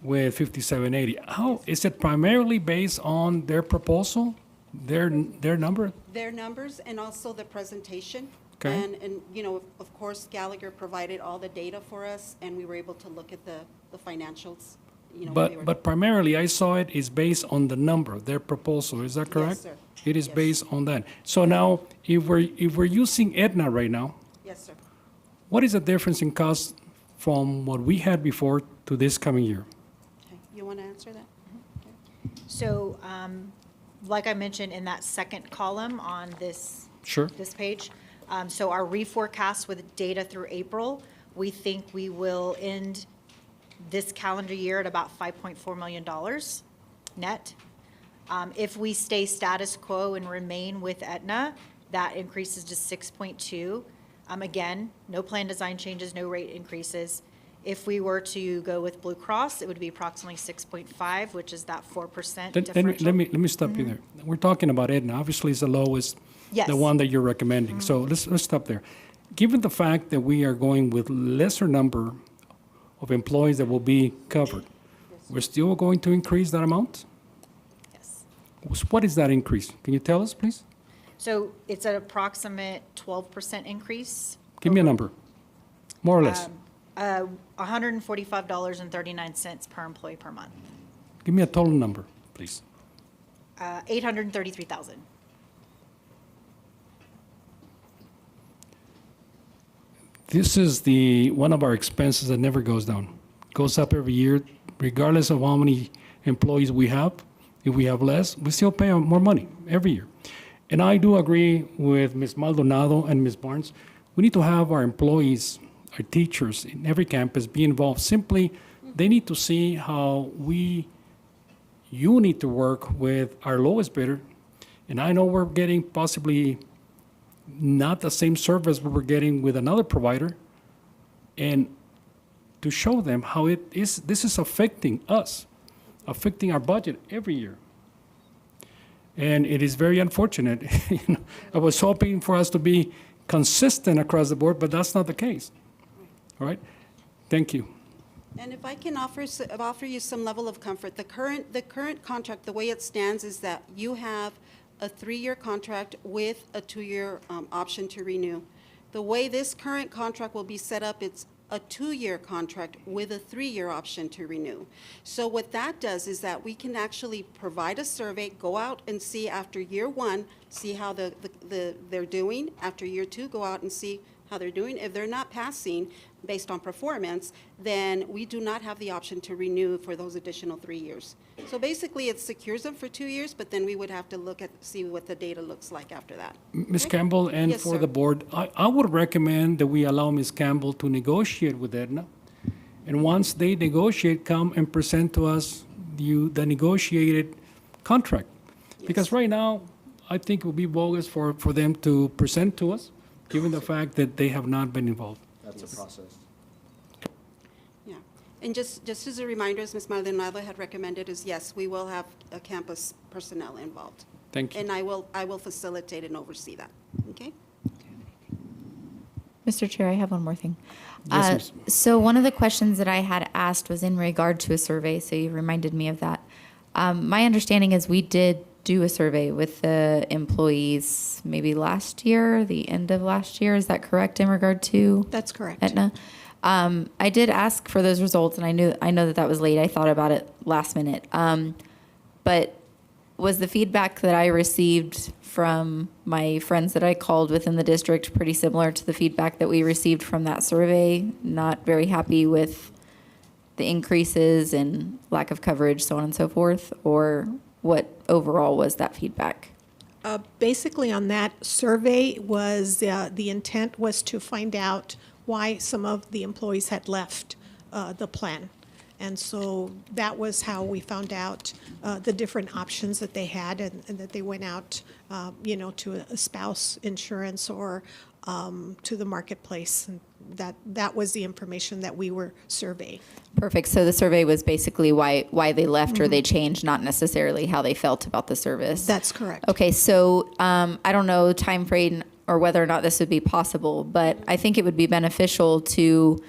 with 57.80. How, is it primarily based on their proposal, their number? Their numbers and also the presentation. Okay. And, you know, of course, Gallagher provided all the data for us, and we were able to look at the financials, you know. when they were- But primarily, I saw it is based on the number, their proposal, is that correct? sir. It is Yes. based on that. So now, if we're using Aetna right now, Yes, sir. what is the difference in cost from what we had before to this coming year? Okay, you want to answer that? So, like I mentioned in that second column on this Sure. this page, so our reforecast with data through April, we think we will end this calendar year at about $5.4 million net. If we stay status quo and remain with Aetna, that increases to 6.2. Again, no plan design changes, no rate increases. If we were to go with Blue Cross, it would be approximately 6.5, which is that 4% differential. Let me stop you there. We're talking about Aetna. Obviously, it's the lowest, Yes. the one that you're recommending. So let's stop there. Given the fact that we are going with lesser number of employees that will be covered, we're still going to increase that amount? Yes. What is that increase? Can you tell us, please? So it's an approximate 12% increase. Give me a number, more or less. $145.39 per employee per month. Give me a total number, please. 833,000. This is one of our expenses that never goes down. Goes up every year, regardless of how many employees we have. If we have less, we still pay more money every year. And I do agree with Ms. Maldonado and Ms. Barnes. We need to have our employees, our teachers in every campus be involved. Simply, they need to see how you need to work with our lowest bidder. And I know we're getting possibly not the same service we were getting with another provider, and to show them how this is affecting us, affecting our budget every year. And it is very unfortunate. You know, I was hoping for us to be consistent across the board, but that's not the case. All right? Thank you. And if I can offer you some level of comfort, the current contract, the way it stands is that you have a 3-year contract with a 2-year option to renew. The way this current contract will be set up, it's a 2-year contract with a 3-year option to renew. So what that does is that we can actually provide a survey, go out and see after year 1, see how they're doing. After year 2, go out and see how they're doing. If they're not passing based on performance, then we do not have the option to renew for those additional 3 years. So basically, it secures them for 2 years, but then we would have to see what the data looks like after that. Ms. Campbell, and Yes, for sir. the board, I would recommend that we allow Ms. Campbell to negotiate with Aetna. And once they negotiate, come and present to us the negotiated contract. Because right now, I think it would be bogus for them to present to us, given the fact that they have not been involved. That's a process. Yeah. And just as a reminder, as Ms. Maldonado had recommended, is yes, we will have campus personnel involved. Thank you. And I will facilitate and oversee that, okay? Mr. Chair, I have one more thing. Yes, Ms. So one of the questions that I had asked was in regard to a survey, so you reminded me of that. My understanding is we did do a survey with the employees maybe last year, the end of last year. Is that correct in regard to That's correct. Aetna? I did ask for those results, and I know that that was late. I thought about it last minute. But was the feedback that I received from my friends that I called within the district pretty similar to the feedback that we received from that survey? Not very happy with the increases and lack of coverage, so on and so forth? Or what overall was that feedback? Basically, on that survey was, the intent was to find out why some of the employees had left the plan. And so that was how we found out the different options that they had, and that they went out, to a spouse insurance or to the marketplace. And that was the information that we were surveying. Perfect. So the survey was basically why they left or they changed, not necessarily how they felt about the service. That's correct. Okay, so I don't know time frame or whether or not this would be possible, but I think it would be beneficial to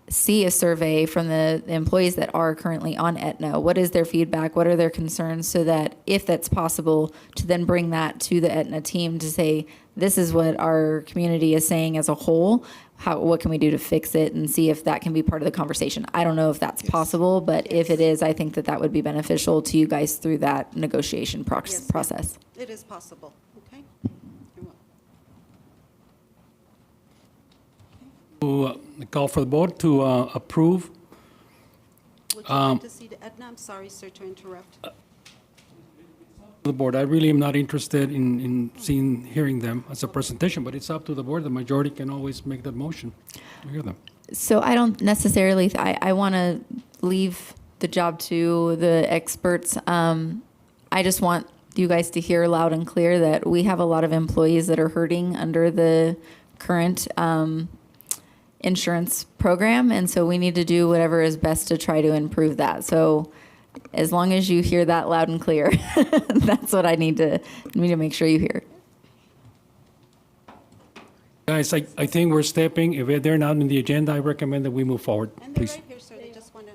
see a survey from the employees that are currently on Aetna. What is their feedback? What are their concerns? So that if that's possible, to then bring that to the Aetna team to say, this is what our community is saying as a whole. What can we do to fix it, and see if that can be part of the conversation? I don't know if that's possible, but if it is, I think that that would be beneficial to you guys through that negotiation Yes, ma'am. process. It is possible, okay? You're welcome. To call for the board to approve. Would you like to see the Aetna? I'm sorry, sir, to interrupt. The board, I really am not interested in hearing them as a presentation, but it's up to the board. The majority can always make that motion to hear them. So I don't necessarily, I want to leave the job to the experts. I just want you guys to hear loud and clear that we have a lot of employees that are hurting under the current insurance program, and so we need to do whatever is best to try to improve that. So as long as you hear that loud and clear, that's what I need to make sure you hear. Guys, I think we're stepping. If they're not on the agenda, I recommend that we move forward, And they're please. right here, sir, they just want to.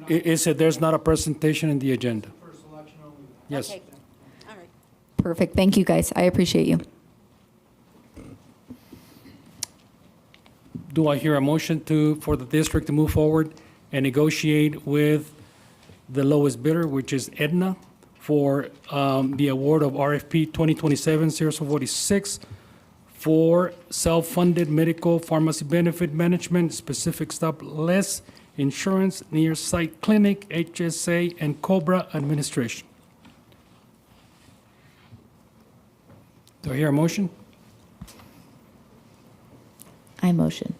It said there's not a presentation in the agenda. Yes. Okay, all right. Perfect. Thank you, guys. I appreciate you. Do I hear a motion for the district to move forward and negotiate with the lowest bidder, which is Aetna, for the award of RFP 2027-046 for self-funded medical pharmacy benefit management, specific stop less insurance near site clinic, HSA, and COBRA administration? Do I hear a motion? I motion.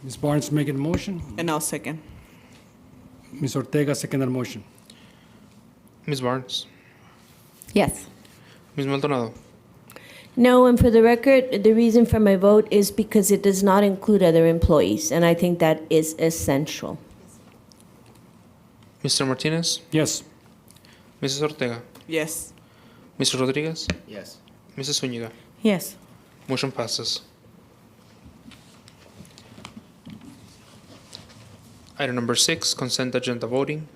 Ms. Barnes making a motion. And I'll second. Ms. Ortega second the motion. Ms. Barnes, Yes. Ms. Maldonado, No, and for the record, the reason for my vote is because it does not include other employees, and I think that is essential. Mr. Martinez, Yes. Mrs. Ortega, Yes. Mr. Rodriguez, Yes. Mrs. Zúñiga. Yes. Motion passes. Item number 6, consent agenda voting.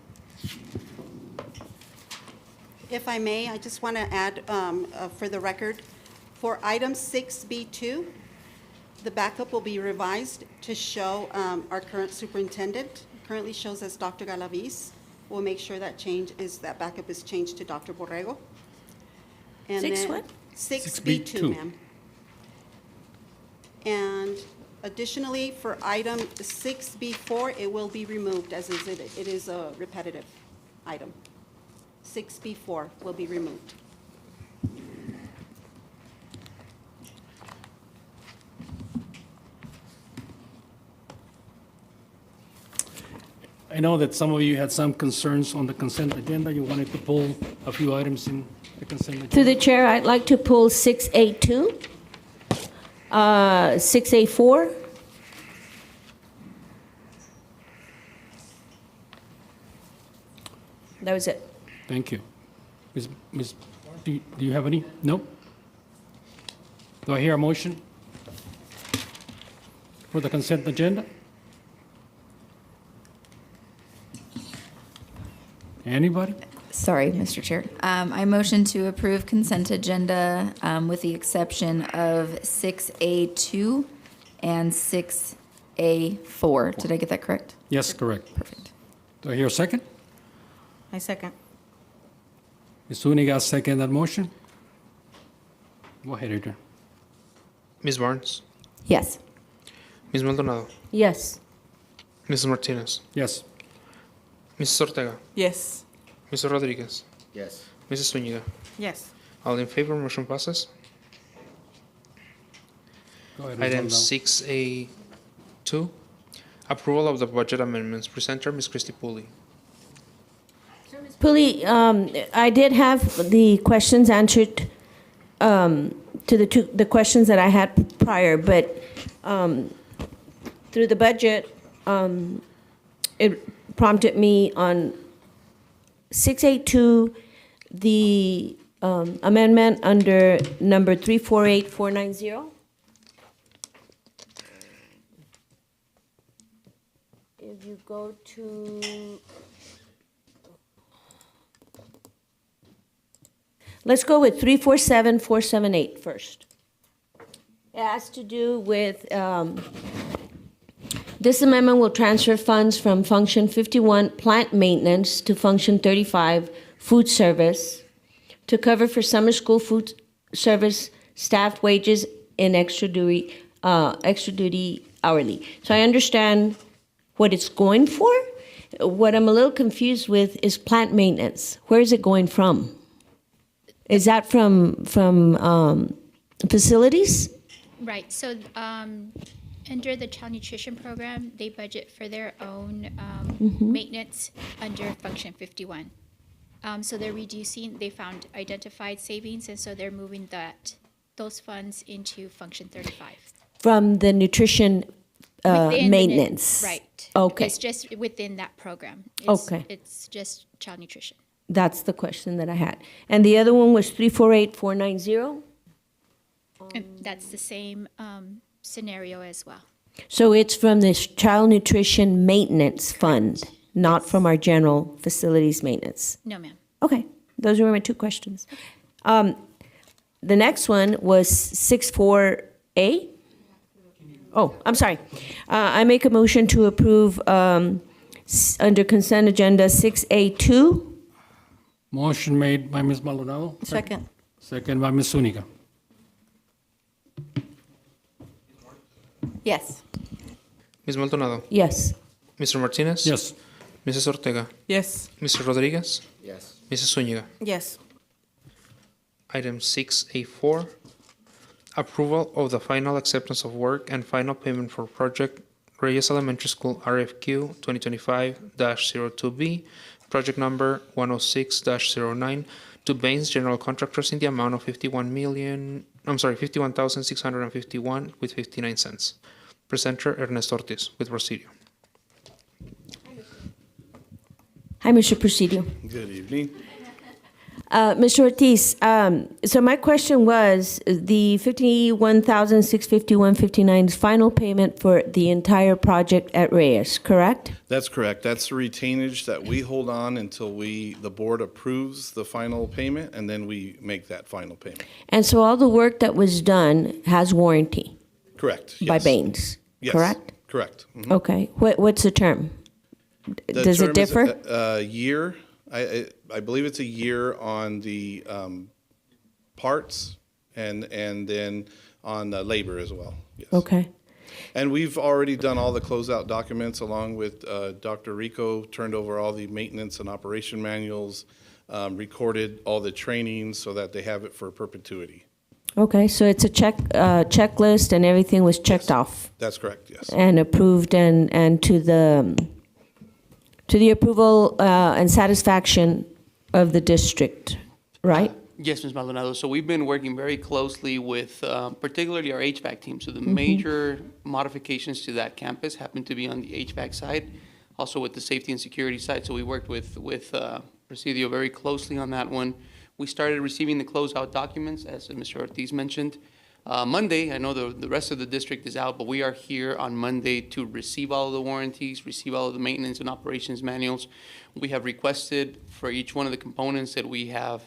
If I may, I just want to add, for the record, for item 6B2, the backup will be revised to show our current superintendent. Currently shows as Dr. Galaviz. We'll make sure that that backup is changed to Dr. Borrego. And Six then- what? 6B2, ma'am. And additionally, for item 6B4, it will be removed, as is it is a repetitive item. 6B4 will be removed. I know that some of you had some concerns on the consent agenda. You wanted to pull a few items in the consent agenda. Through the chair, I'd like to pull 6A2, 6A4. That was it. Thank you. Ms., do you have any? No? Do I hear a motion for the consent agenda? Anybody? Sorry, Mr. Chair. I motion to approve consent agenda with the exception of 6A2 and 6A4. Did I get that correct? Yes, correct. Perfect. Do I hear a second? I second. Ms. Zuniga, second that motion? Go ahead, Adrian. Ms. Barnes, Yes. Ms. Maldonado, Yes. Mrs. Martinez, Yes. Mrs. Ortega, Yes. Mr. Rodriguez, Yes. Mrs. Zuniga. Yes. All in favor, motion passes. Go ahead, Ms. Item Maldonado. 6A2, approval of the budget amendments. Presenter, Ms. Christy Pooley. Pulley, I did have the questions answered to the questions that I had prior, but through the budget, it prompted me on 682, the amendment under number 348490. If you go to, let's go with 347478 first. It has to do with, this amendment will transfer funds from Function 51, Plant Maintenance, to Function 35, Food Service, to cover for summer school food service staff wages and extra duty hourly. So I understand what it's going for. What I'm a little confused with is plant maintenance. Where is it going from? Is that from facilities? Right, so under the child nutrition program, they budget for their own maintenance under Function 51. So they're reducing, they found identified savings, and so they're moving those funds into Function 35. From the nutrition Within the maintenance? Right. Okay. It's just within that program. Okay. It's just child nutrition. That's the question that I had. And the other one was 348490? And that's the same scenario as well. So it's from this child nutrition maintenance fund, not from our general facilities maintenance? No, ma'am. Okay, those were my two questions. The next one was 64A? Oh, I'm sorry. I make a motion to approve under consent agenda 6A2. Motion made by Ms. Maldonado. Second. Second by Ms. Zuniga. Yes. Ms. Maldonado, Yes. Mr. Martinez. Yes. Mrs. Ortega, Yes. Mr. Rodriguez, Yes. Mrs. Zuniga. Yes. Item 6A4, approval of the final acceptance of work and final payment for project Reyes Elementary School RFQ 2025-02B, project number 106-09, to Baines General Contractors in the amount of $51,651 with 59 cents. Presenter Ernesto Ortiz with Presidio. Hi, Mr. Presidio. Good evening. Mr. Ortiz, so my question was, the $51,651.59 final payment for the entire project at Reyes, correct? That's correct. That's the retainage that we hold on until the board approves the final payment, and then we make that final payment. And so all the work that was done has warranty Correct. by Yes. Baines, Yes. correct? Correct. Mhm. Okay. What's the term? The Does term it is differ? a year. I believe it's a year on the parts and then on the labor as well. Yes. Okay. And we've already done all the closeout documents along with Dr. Rico, turned over all the maintenance and operation manuals, recorded all the trainings so that they have it for perpetuity. Okay, so it's a checklist and everything was checked off That's correct, yes. and approved and to the approval and satisfaction of the district, right? Yes, Ms. Maldonado. So we've been working very closely with particularly our HVAC team. So the major modifications to that campus happen to be on the HVAC side, also with the safety and security side. So we worked with Presidio very closely on that one. We started receiving the closeout documents, as Mr. Ortiz mentioned. Monday, I know the rest of the district is out, but we are here on Monday to receive all of the warranties, receive all of the maintenance and operations manuals. We have requested for each one of the components that we have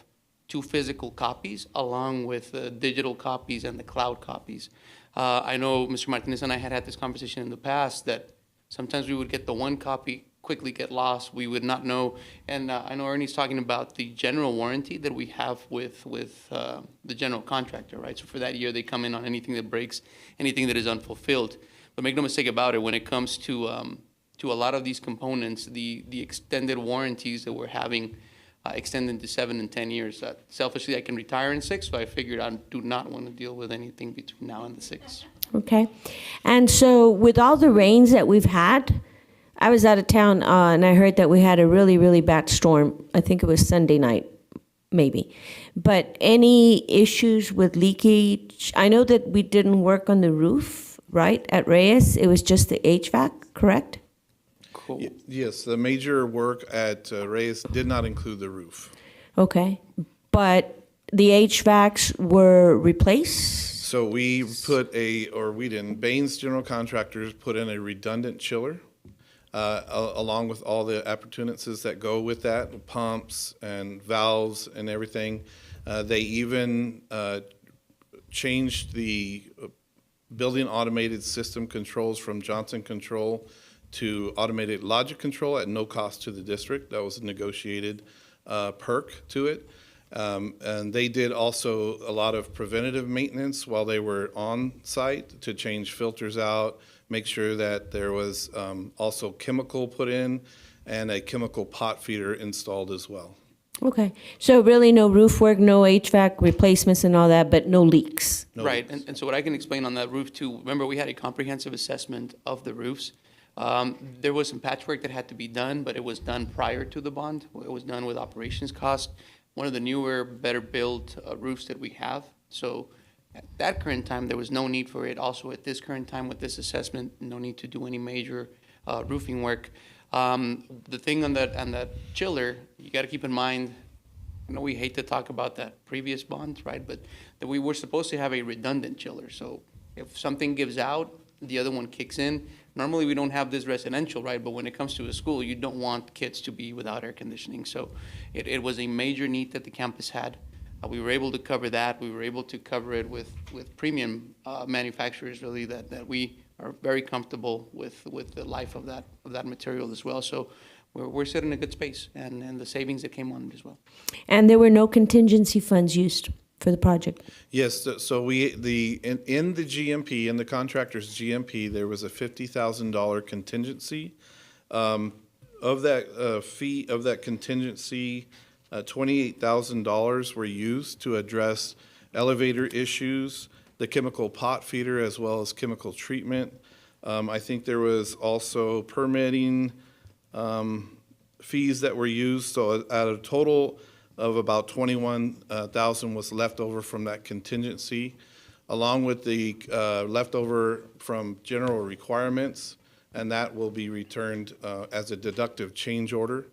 2 physical copies along with the digital copies and the cloud copies. I know Mr. Martinez and I had this conversation in the past that sometimes we would get the 1 copy, quickly get lost. We would not know. And I know Ernie's talking about the general warranty that we have with the general contractor, right? So for that year, they come in on anything that breaks, anything that is unfulfilled. But make no mistake about it, when it comes to a lot of these components, the extended warranties that we're having extend into 7 and 10 years. Selfishly, I can retire in 6, so I figured I do not want to deal with anything between now and the 6. Okay. And so with all the rains that we've had, I was out of town and I heard that we had a really, really bad storm. I think it was Sunday night, maybe. But any issues with leakage? I know that we didn't work on the roof, right, at Reyes. It was just the HVAC, correct? Cool. Yes, the major work at Reyes did not include the roof. Okay. But the HVACs were replaced? So we didn't, Baines General Contractors put in a redundant chiller, along with all the appurtenances that go with that, pumps and valves and everything. They even changed the building automated system controls from Johnson Control to automated logic control at no cost to the district. That was a negotiated perk to it. And they did also a lot of preventative maintenance while they were on site to change filters out, make sure that there was also chemical put in and a chemical pot feeder installed as well. Okay. So really no roof work, no HVAC replacements and all that, but no leaks? No Right, leaks. and so what I can explain on that roof too, remember we had a comprehensive assessment of the roofs. There was some patchwork that had to be done, but it was done prior to the bond. It was done with operations cost. One of the newer, better built roofs that we have. So at that current time, there was no need for it. Also at this current time with this assessment, no need to do any major roofing work. The thing on that chiller, you got to keep in mind, I know we hate to talk about that previous bond, right? But that we were supposed to have a redundant chiller. So if something gives out, the other one kicks in. Normally, we don't have this residential, right? But when it comes to a school, you don't want kids to be without air conditioning. So it was a major need that the campus had. We were able to cover that. We were able to cover it with premium manufacturers, really, that we are very comfortable with the life of that material as well. So we're set in a good space, and the savings that came on it as well. And there were no contingency funds used for the project? Yes, so in the GMP, in the contractor's GMP, there was a $50,000 contingency. Of that fee, of that contingency, $28,000 were used to address elevator issues, the chemical pot feeder, as well as chemical treatment. I think there was also permitting fees that were used, so out of a total of about $21,000 was left over from that contingency, along with the leftover from general requirements, and that will be returned as a deductive change order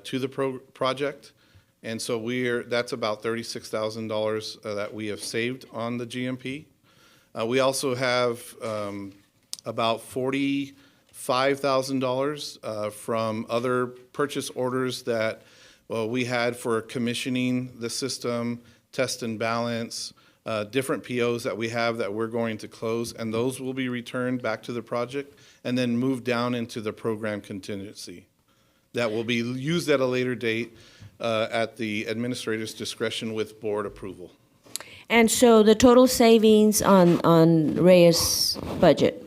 to the project. And so that's about $36,000 that we have saved on the GMP. We also have about $45,000 from other purchase orders that we had for commissioning the system, test and balance, different POs that we have that we're going to close, and those will be returned back to the project and then moved down into the program contingency. That will be used at a later date at the administrator's discretion with board approval. And so the total savings on Reyes' budget?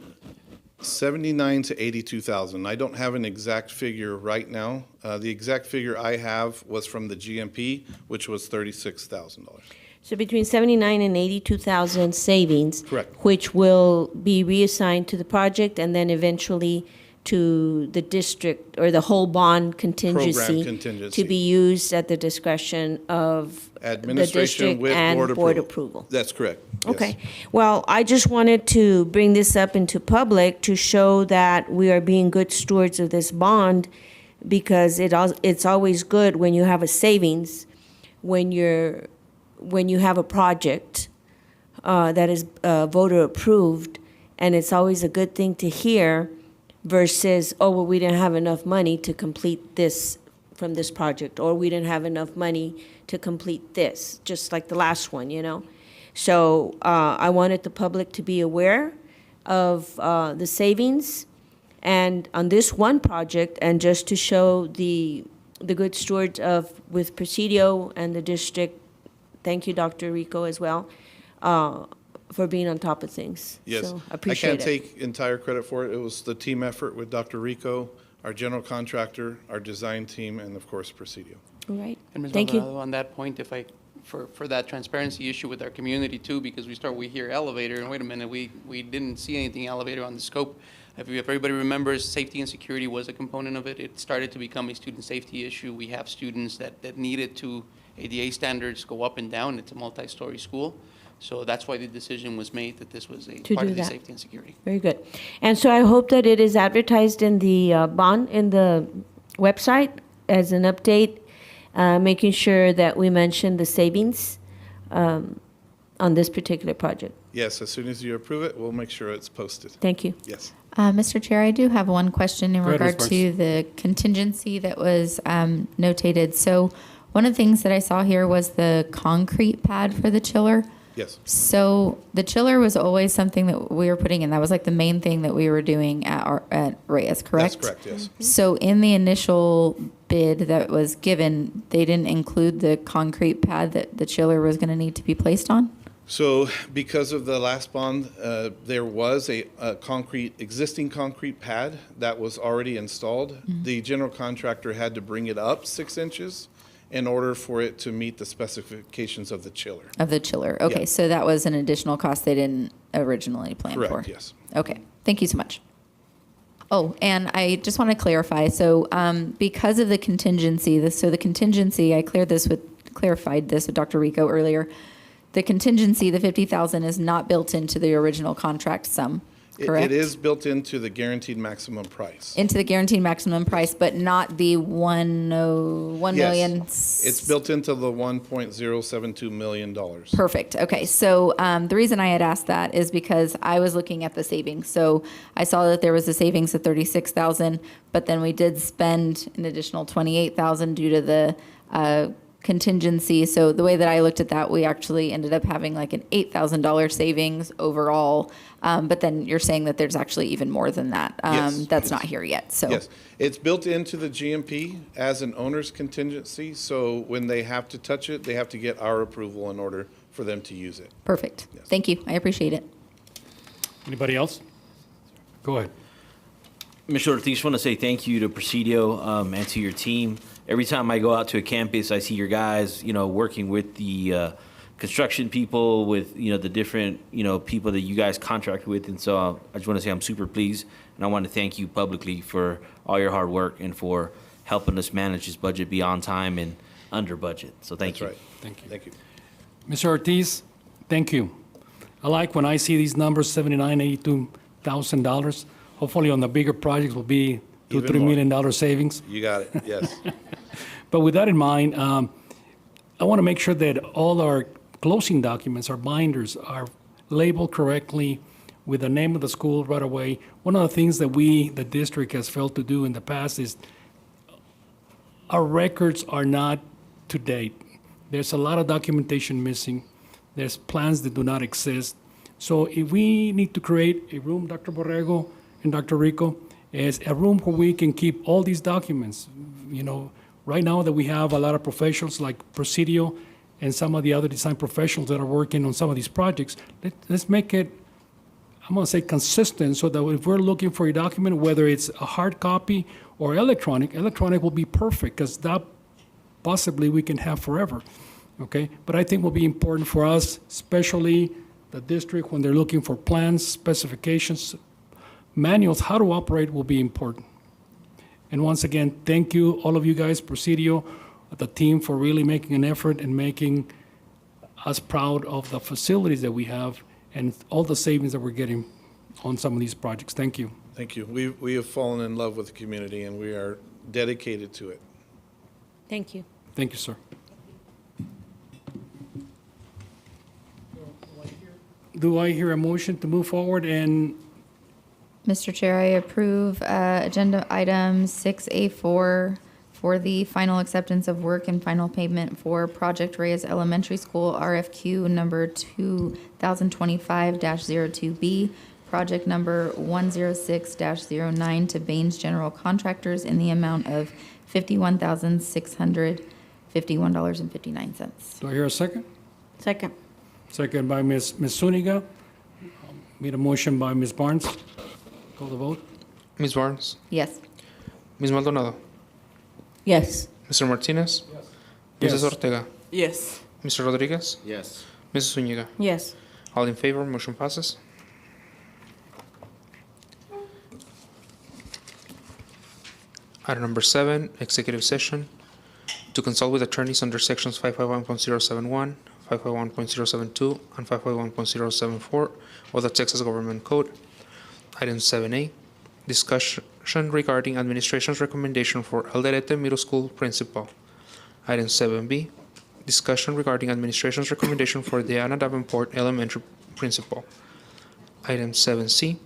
79 to 82,000. I don't have an exact figure right now. The exact figure I have was from the GMP, which was $36,000. So between 79 and 82,000 savings. Correct. Which will be reassigned to the project and then eventually to the district or the whole bond contingency. Program contingency. To be used at the discretion of the Administration district with and board board approval. approval. That's correct. Yes. Okay. Well, I just wanted to bring this up into public to show that we are being good stewards of this bond, because it's always good when you have a savings when you have a project that is voter approved, and it's always a good thing to hear versus, oh, well, we didn't have enough money to complete this from this project, or we didn't have enough money to complete this, just like the last one, you know? So I wanted the public to be aware of the savings and on this one project, and just to show the good stewards of, with Presidio and the district, thank you, Dr. Rico, as well, for being on top of things. Yes. So I appreciate it. I can't take entire credit for it. It was the team effort with Dr. Rico, our general contractor, our design team, and of course, Presidio. All right. And Ms. Thank you. Maldonado, on that point, if I, for that transparency issue with our community too, because we hear elevator, and wait a minute, we didn't see anything elevator on the scope. If everybody remembers, safety and security was a component of it. It started to become a student safety issue. We have students that needed to, ADA standards go up and down. It's a multi-story school. So that's why the decision was made that this was a To part do of the that. safety and security. Very good. And so I hope that it is advertised in the bond, in the website as an update, making sure that we mention the savings on this particular project. Yes, as soon as you approve it, we'll make sure it's posted. Thank you. Yes. Mr. Chair, I do have one question in Go ahead, Ms. regard to the contingency that was notated. So one of the things that I saw here was the concrete pad for the chiller. Yes. So the chiller was always something that we were putting in. That was like the main thing that we were doing at Reyes, correct? That's correct, yes. So in the initial bid that was given, they didn't include the concrete pad that the chiller was going to need to be placed on? So because of the last bond, there was a existing concrete pad that was already installed. The general contractor had to bring it up 6 inches in order for it to meet the specifications of the chiller. Of the chiller. Okay, Yeah. so that was an additional cost they didn't originally plan for? Correct, yes. Okay, thank you so much. Oh, and I just want to clarify, so because of the contingency, the contingency, I clarified this with Dr. Rico earlier. The contingency, the 50,000, is not built into the original contract sum, correct? It is built into the guaranteed maximum price. Into the guaranteed maximum price, but not the 1 million. Yes, it's built into the $1.072 million. Perfect. Okay. So the reason I had asked that is because I was looking at the savings. So I saw that there was a savings of 36,000, but then we did spend an additional 28,000 due to the contingency. So the way that I looked at that, we actually ended up having like an $8,000 savings overall. But then you're saying that there's actually even more than that. Yes, That's yes. not here yet. So Yes, it's built into the GMP as an owner's contingency, so when they have to touch it, they have to get our approval in order for them to use it. perfect. Yes. Thank you. I appreciate it. Anybody else? Go ahead. Mr. Ortiz, I want to say thank you to Presidio and to your team. Every time I go out to a campus, I see your guys, working with the construction people, with, the different, people that you guys contract with. And so I just want to say I'm super pleased. And I want to thank you publicly for all your hard work and for helping us manage this budget, be on time and under budget. So thank you. That's right. Thank you. Thank you. Mr. Ortiz, thank you. I like when I see these numbers, $79,000, $82,000. Hopefully on the bigger projects will be $2, Even $3 more. million savings. You got it, yes. But with that in mind, I want to make sure that all our closing documents, our binders, are labeled correctly with the name of the school right away. One of the things that the district has failed to do in the past is our records are not to date. There's a lot of documentation missing. There's plans that do not exist. So if we need to create a room, Dr. Borrego and Dr. Rico, is a room where we can keep all these documents. Right now that we have a lot of professionals like Presidio and some of the other design professionals that are working on some of these projects, let's make it, I'm going to say consistent, so that if we're looking for a document, whether it's a hard copy or electronic will be perfect, because that possibly we can have forever, okay? But I think will be important for us, especially the district, when they're looking for plans, specifications, manuals, how to operate will be important. And once again, thank you, all of you guys, Presidio, the team, for really making an effort and making us proud of the facilities that we have and all the savings that we're getting on some of these projects. Thank you. Thank you. We have fallen in love with the community, and we are dedicated to it. Thank you. Thank you, sir. do I hear a motion to move forward and Mr. Chair, I approve agenda item 6A4 for the final acceptance of work and final payment for Project Reyes Elementary School RFQ number 2025-02B, project number 106-09 to Baines General Contractors in the amount of $51,651.59. do I hear a second? Second. Second by Ms. Zuniga. Made a motion by Ms. Barnes. Call the vote. Ms. Barnes? Yes. Ms. Maldonado? Yes. Mr. Martinez? Yes. Mrs. Ortega? Yes. Mr. Rodriguez? Yes. Mrs. Zuniga? Yes. All in favor, motion passes. Item number 7, executive session. To consult with attorneys under sections 551.071, 551.072, and 551.074 of the Texas Government Code. Item 7A, discussion regarding administration's recommendation for Alderete Middle School principal. Item 7B, discussion regarding administration's recommendation for Diana Davenport Elementary principal. Item 7C,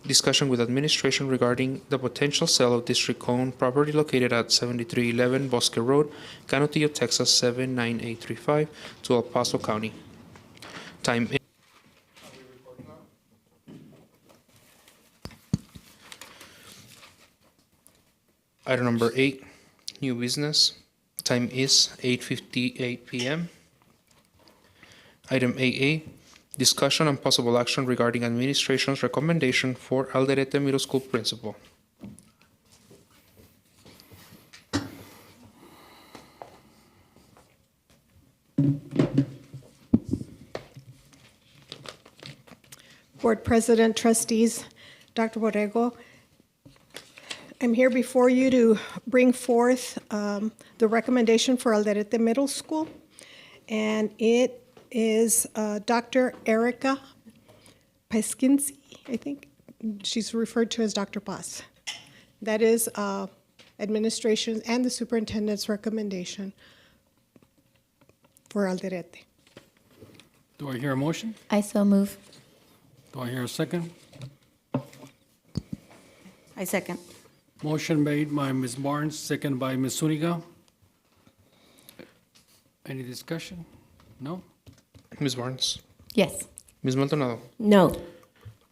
discussion with administration regarding the potential sale of district-owned property located at 7311 Bosque Road, Canutillo, Texas 79835 to El Paso County. Time is item number 8, new business. Time is 8:58 p.m. Item 8A, discussion and possible action regarding administration's recommendation for Alderete Middle School principal. Board President, trustees, Dr. Borrego, I'm here before you to bring forth the recommendation for Alderete Middle School, and it is Dr. Erica Paskinski, I think. She's referred to as Dr. Paz. That is administration and the superintendent's recommendation for Alderete. Do I hear a motion? I so move. Do I hear a second? I second. Motion made by Ms. Barnes, second by Ms. Zuniga. Any discussion? No? Ms. Barnes? Yes. Ms. Maldonado? No.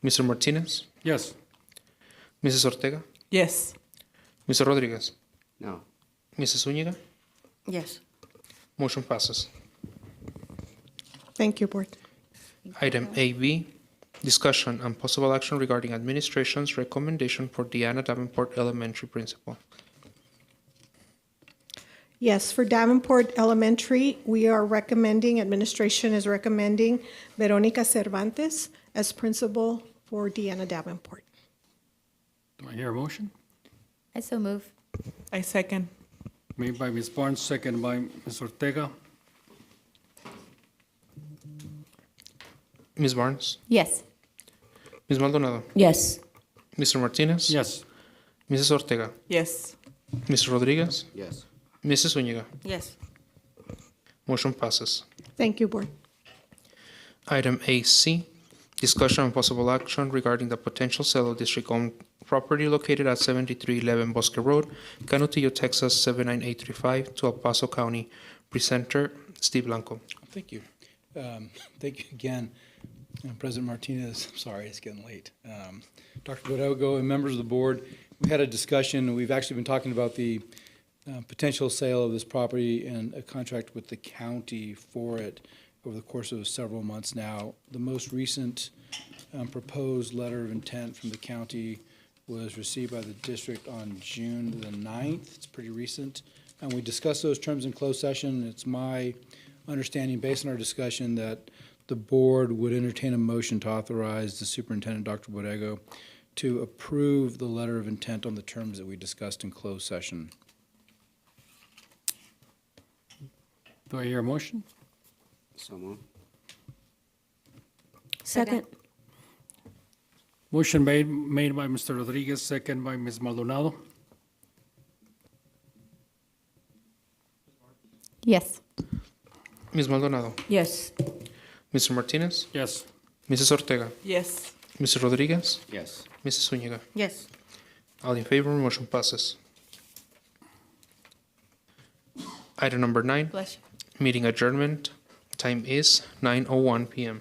Mr. Martinez? Yes. Mrs. Ortega? Yes. Mr. Rodriguez? No. Mrs. Zuniga? Yes. Motion passes. Thank you, Board. Item AB, discussion and possible action regarding administration's recommendation for Diana Davenport Elementary principal. Yes, for Davenport Elementary, we are recommending, administration is recommending Veronica Cervantes as principal for Deanna Davenport. Do I hear a motion? I so move. I second. Made by Ms. Barnes, second by Ms. Ortega. Ms. Barnes? Yes. Ms. Maldonado? Yes. Mr. Martinez? Yes. Mrs. Ortega? Yes. Mr. Rodriguez? Yes. Mrs. Zuniga? Yes. Motion passes. Thank you, Board. Item AC, discussion and possible action regarding the potential sale of district-owned property located at 7311 Bosque Road, Canutillo, Texas 79835 to El Paso County. Presenter, Steve Blanco. Thank you. Thank you again, President Martinez. Sorry, it's getting late. Dr. Borrego and members of the board, we had a discussion. We've actually been talking about the potential sale of this property and a contract with the county for it over the course of several months now. The most recent proposed letter of intent from the county was received by the district on June the 9th. It's pretty recent. And we discussed those terms in closed session. It's my understanding, based on our discussion, that the board would entertain a motion to authorize the superintendent, Dr. Borrego, to approve the letter of intent on the terms that we discussed in closed session. Do I hear a motion? So moved. Second. Motion made by Mr. Rodriguez, second by Ms. Maldonado. Yes. Ms. Maldonado? Yes. Mr. Martinez? Yes. Mrs. Ortega, Yes. Mr. Rodriguez, Yes. Mrs. Zuniga. Yes. All in favor, motion passes. Item number 9, Bless you. meeting adjournment. Time is 9:01 p.m.